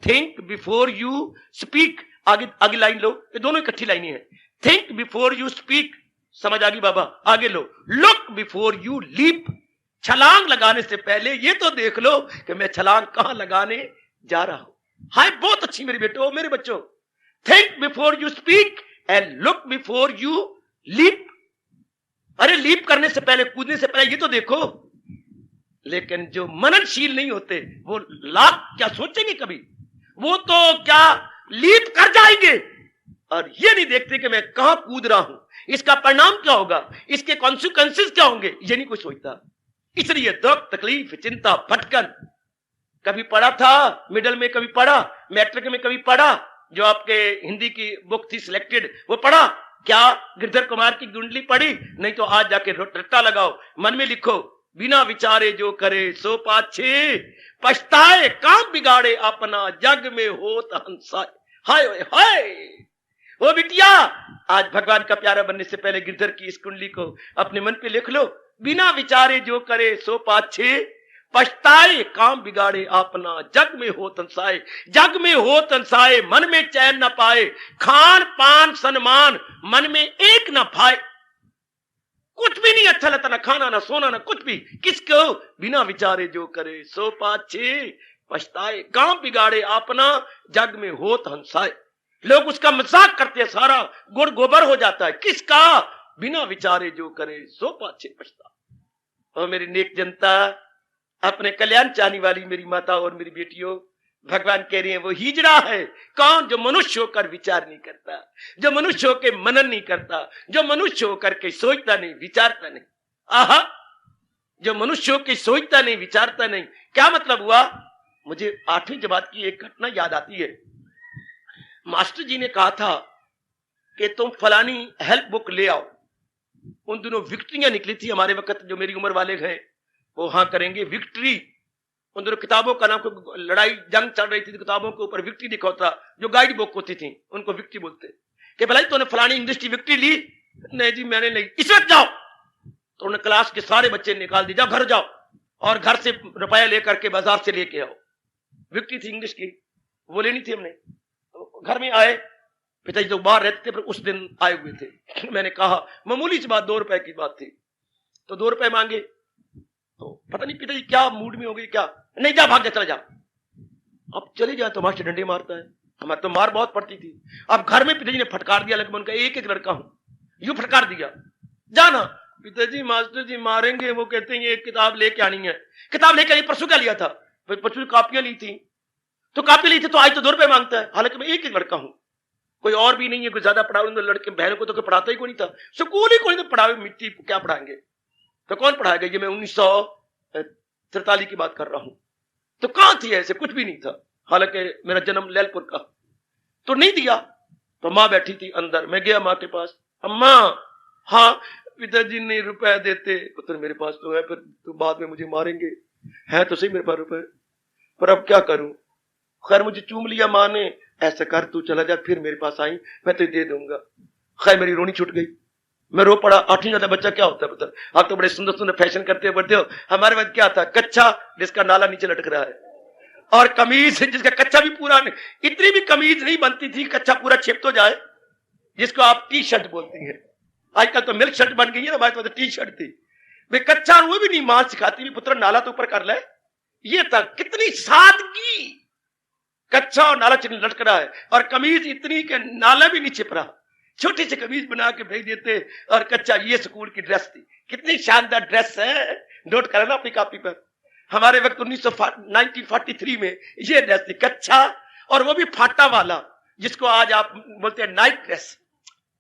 Think before you speak. आगे लाइन लो, ये दोनों इकट्ठी लाइनें हैं। थिंक बिफोर यू स्पीक, समझ आ गई बाबा? आगे लो। Look before you leap. छलांग लगाने से पहले ये तो देख लो कि मैं छलांग कहां लगाने जा रहा हूं। हाय, बहुत अच्छी मेरे बेटो मेरे बच्चों। Think before you speak and look before you leap. अरे लीप करने से पहले, कूदने से पहले ये तो देखो। लेकिन जो मननशील नहीं होते वो लाख क्या सोचेंगे कभी? वो तो क्या लीप कर जाएंगे और ये नहीं देखते कि मैं कहां कूद रहा हूं, इसका परिणाम क्या होगा, इसके कॉन्सिक्वेंसेस क्या होंगे, ये नहीं कोई सोचता। इसलिए दुख, तकलीफ, चिंता, भटकन। कभी पढ़ा था मिडिल में, कभी पढ़ा मैट्रिक में, कभी पढ़ा जो आपके हिंदी की बुक थी सिलेक्टेड, वो पढ़ा क्या? गिरधर कुमार की कुंडली पढ़ी? नहीं तो आज जाके रट्टा लगाओ, मन में लिखो, बिना विचारे जो करे सो पाछे पछताए, काम बिगाड़े अपना जग में होत हंसाए। हाय हाय। वो बिटिया, आज भगवान का प्यारा बनने से पहले गिरधर की इस कुंडली को अपने मन पे लिख लो। बिना विचारे जो करे सो पाछे पछताए काम बिगाड़े अपना, जग में हो तनसाए, जग में हो तनसाए, मन में चैन न पाए, खान पान सन्मान मन में एक न पाए। कुछ भी नहीं अच्छा लगता, ना खाना ना सोना ना कुछ भी, किसको बिना विचारे जो करे सो पाछे पछताए, काम बिगाड़े अपना, जग में हो हंसाए। लोग उसका मजाक करते हैं, सारा गुड़ गोबर हो जाता है, किसका बिना विचारे जो करे सो पाछे पछताए। और मेरी नेक जनता, अपने कल्याण चाहने वाली मेरी माता और मेरी बेटियों, भगवान कह रहे हैं वो हिजड़ा है। कौन? जो मनुष्य होकर विचार नहीं करता, जो मनुष्य होकर मनन नहीं करता, जो मनुष्य होकर के सोचता नहीं विचारता नहीं। आहा, जो मनुष्य होकर सोचता नहीं विचारता नहीं, क्या मतलब हुआ? मुझे 8वीं जमात की एक घटना याद आती है। मास्टर जी ने कहा था कि तुम फलानी हेल्प बुक ले आओ। उन दिनों विक्ट्रियां निकली थी हमारे वक्त, जो मेरी उम्र वाले हैं वो हाँ करेंगे। विक्ट्री, उन दोनों किताबों का नाम, लड़ाई जंग चल रही थी, किताबों के ऊपर विक्ट्री लिखा होता, जो गाइड बुक होती थी उनको विक्ट्री बोलते। कि भलाई तूने फलानी इंग्लिश की विक्ट्री ली? नहीं जी मैंने नहीं। इस वक्त जाओ। तो उन्होंने क्लास के सारे बच्चे निकाल दिया, घर जाओ और घर से रुपया लेकर के बाजार से लेके आओ। विक्ट्री थी इंग्लिश की, वो लेनी थी हमने। तो घर में आए, पिताजी तो बाहर रहते थे, पर उस दिन आए हुए थे। मैंने कहा, मामूली सी बात, 2 रुपए की बात थी, तो 2 रुपए मांगे। तो पता नहीं पिताजी क्या मूड में हो गई, क्या नहीं, जा भाग जा, चला जा। अब चले जाए तो मास्टर डंडे मारता है, हमारे तो मार बहुत पड़ती थी। अब घर में पिताजी ने फटकार दिया, लेकिन उनका एक एक लड़का हूं, यूं फटकार दिया, जाना। पिताजी मास्टर जी मारेंगे, वो कहते हैं एक किताब लेके आनी है। किताब लेके आनी, परसों क्या लिया था? परसों कापियां ली थी, तो कापी ली थी, तो आज तो 2 रुपए मांगता है। हालांकि मैं एक एक लड़का हूं, कोई और भी नहीं है, कोई ज्यादा पढ़ा हुआ लड़के बहनों को तो कोई पढ़ाता ही कोई नहीं था, स्कूल ही कोई नहीं पढ़ाए, मिट्टी क्या पढ़ाएंगे, तो कौन पढ़ाएगा? ये मैं 1943 की बात कर रहा हूं। तो कहां थी, ऐसे कुछ भी नहीं था। हालांकि मेरा जन्म लैलपुर का। तो नहीं दिया, तो माँ बैठी थी अंदर। मैं गया माँ के पास, अम्मा हाँ पिताजी नहीं रुपए देते। पुत्र मेरे पास तो है, फिर तो बाद में मुझे मारेंगे, है तो सही मेरे पास रुपए, पर अब क्या करूं? खैर मुझे चूम लिया माँ ने, ऐसा कर तू चला जा, फिर मेरे पास आई मैं तुझे दे दूंगा। खैर मेरी रोनी छूट गई, मैं रो पड़ा। 8वीं जाता बच्चा क्या होता है पुत्र? आप तो बड़े सुंदर सुंदर फैशन करते हो, बढ़ते हो। हमारे वक्त क्या था? कच्चा जिसका नाला नीचे लटक रहा है, और कमीज जिसका कच्चा भी पूरा नहीं, इतनी भी कमीज नहीं बनती थी कच्चा पूरा छिप तो जाए, जिसको आप टी शर्ट बोलती हैं। आजकल तो मिल्क शर्ट बन गई है ना, हमारे तो टी शर्ट थी। वे कच्चा, वो भी नहीं, मां सिखाती भी पुत्र नाला तो ऊपर कर ले। ये था, कितनी सादगी, कच्चा और नाला लटक रहा है, और कमीज इतनी के नाला भी नहीं छिप रहा, छोटी सी कमीज बना के भेज देते, और कच्चा। ये स्कूल की ड्रेस थी, कितनी शानदार ड्रेस है, नोट करना अपनी कॉपी पर। हमारे वक्त 1943 में ये ड्रेस थी, कच्चा, और वो भी फाटा वाला, जिसको आज आप बोलते हैं नाइट ड्रेस।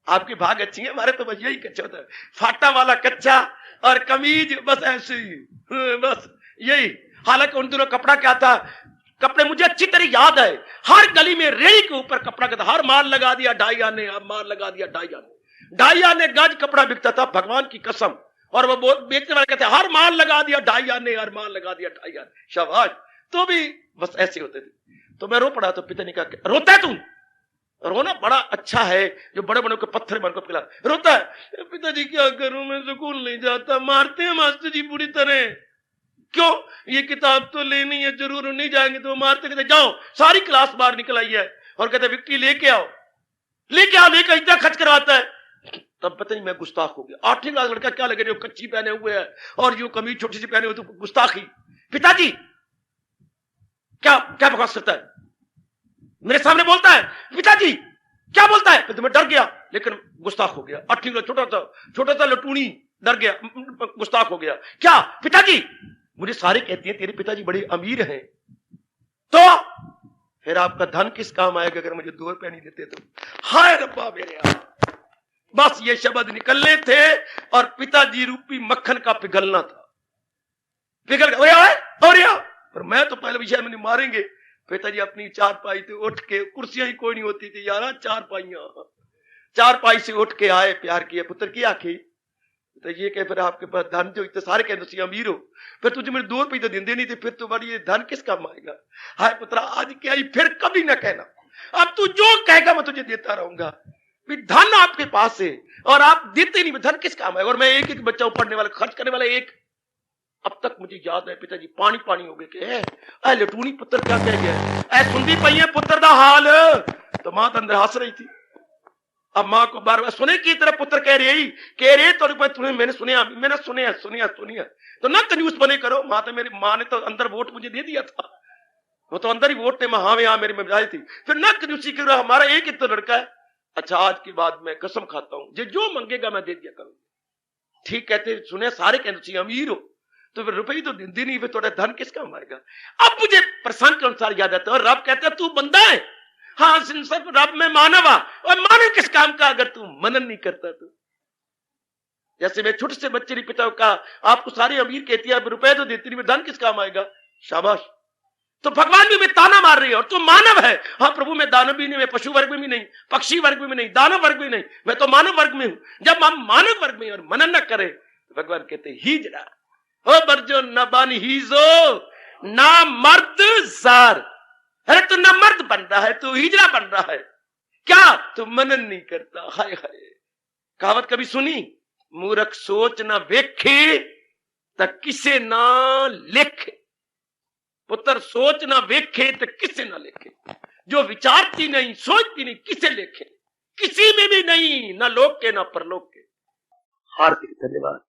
आपकी भाग अच्छी है, हमारे तो बस यही कच्चा होता है, फाटा वाला कच्चा, और कमीज बस ऐसी, बस यही। हालांकि उन दिनों कपड़ा क्या था, कपड़े मुझे अच्छी तरह याद है, हर गली में रेई के ऊपर कपड़ा का था, हर माल लगा दिया 2.5 आने, माल लगा दिया 2.5 आने, 2.5 आने गज कपड़ा बिकता था, भगवान की कसम। और वो बेचने वाले कहते हर माल लगा दिया 2.5 आने, हर माल लगा दिया 2.5 आने, शाबाश। तो भी बस ऐसे होते थे। तो मैं रो पड़ा, तो पिता ने कहा, रोता है तू? रोना बड़ा अच्छा है, जो बड़े बड़े को पत्थर बन को पिला रोता है। पिताजी क्या करूं, मैं स्कूल नहीं जाता, मारते हैं मास्टर जी बुरी तरह। क्यों? ये किताब तो लेनी है, जरूर नहीं जाएंगे तो मारते, कहते जाओ, सारी क्लास बाहर निकल आई है, और कहते विक्की लेके आओ, लेके आओ, लेकर इतना खर्च करवाता है। तब पता नहीं मैं गुस्ताख हो गया। 8वीं क्लास लड़का क्या लगे, जो कच्ची पहने हुए है और जो कमीज छोटी सी पहने हुए, तो गुस्ताखी। पिताजी क्या क्या बकवास करता है, मेरे सामने बोलता है, पिताजी क्या बोलता है? तो मैं डर गया, लेकिन गुस्ताख हो गया। 8वीं क्लास छोटा सा लटूनी, डर गया, गुस्ताख हो गया। क्या पिताजी? मुझे सारे कहते हैं तेरे पिताजी बड़े अमीर हैं, तो फिर आपका धन किस काम आएगा अगर मुझे 2 रुपए नहीं देते तो? हाय रब्बा मेरे यार, बस ये शब्द निकलने थे, और पिताजी रूपी मक्खन का पिघलना था। पिघल गया, पर मैं तो पहले विषय में मारेंगे। पिताजी अपनी चारपाई से उठ के, कुर्सियां ही कोई नहीं होती थी यार, चारपाई से उठ के आए, प्यार किया, पुत्र की आखी तो ये कह, फिर आपके पास धन जो इतने सारे कहते अमीर हो, फिर तुझे मेरे 2 रुपये तो देंदे नहीं थे, फिर तुम्हारी ये धन किस काम आएगा? हाय पुत्रा, आज क्या ही, फिर कभी ना कहना, अब तू जो कहेगा मैं तुझे देता रहूंगा। धन आपके पास है और आप देते नहीं, धन किस काम है? और मैं एक एक बच्चा पढ़ने वाला, खर्च करने वाला, एक अब तक मुझे याद है पिताजी पानी पानी हो गए कि लटूनी पुत्र क्या कह गया, ऐ सुनती पई है पुत्र दा हाल। तो मां तो अंदर हंस रही थी। अब मां को बार बार सुने की तरह पुत्र कह रही तो मैंने सुनिया तो ना कंजूस बने करो। मां ने तो अंदर वोट मुझे दे दिया था, वो तो अंदर ही वोट ने हाँ मेरी में बजाई थी। फिर ना कंजूसी करो, हमारा एक ही तो लड़का है। अच्छा आज के बाद मैं कसम खाता हूं जो मांगेगा मैं दे दिया करूंगा। ठीक कहते सुने सारे कहते अमीर हो तो फिर रुपये तो दिन नहीं, फिर थोड़ा धन किस काम आएगा। अब मुझे प्रसंग के अनुसार याद आता है और रब कहता है तू बंदा है, हाँ सिर्फ रब में मानव आ, और मानव किस काम का अगर तू मनन नहीं करता तो। जैसे मैं छोटे से बच्चे ने पिता को कहा आपको सारे अमीर कहती है रुपए तो देती नहीं, धन किस काम आएगा, शाबाश। तो भगवान भी मैं ताना मार रही है और तू मानव है। हाँ प्रभु मैं दानव भी नहीं, मैं पशु वर्ग में भी नहीं, पक्षी वर्ग में भी नहीं, दानव वर्ग में नहीं, मैं तो मानव वर्ग में हूं। जब हम मानव वर्ग में और मनन न करे तो भगवान कहते हिजड़ा ओ बरजो न बन हीजो ना मर्द जार। अरे तू न मर्द बन रहा है, तू हिजड़ा बन रहा है, क्या तू मनन नहीं करता। हाय हाय कहावत कभी सुनी, मूर्ख सोच ना वेखे त किसे ना लेखे। पुत्र सोच ना वेखे तो किसे ना लेखे, जो विचारती नहीं सोचती नहीं किसे लेखे, किसी में भी नहीं, ना लोक के ना परलोक के। हार्दिक धन्यवाद।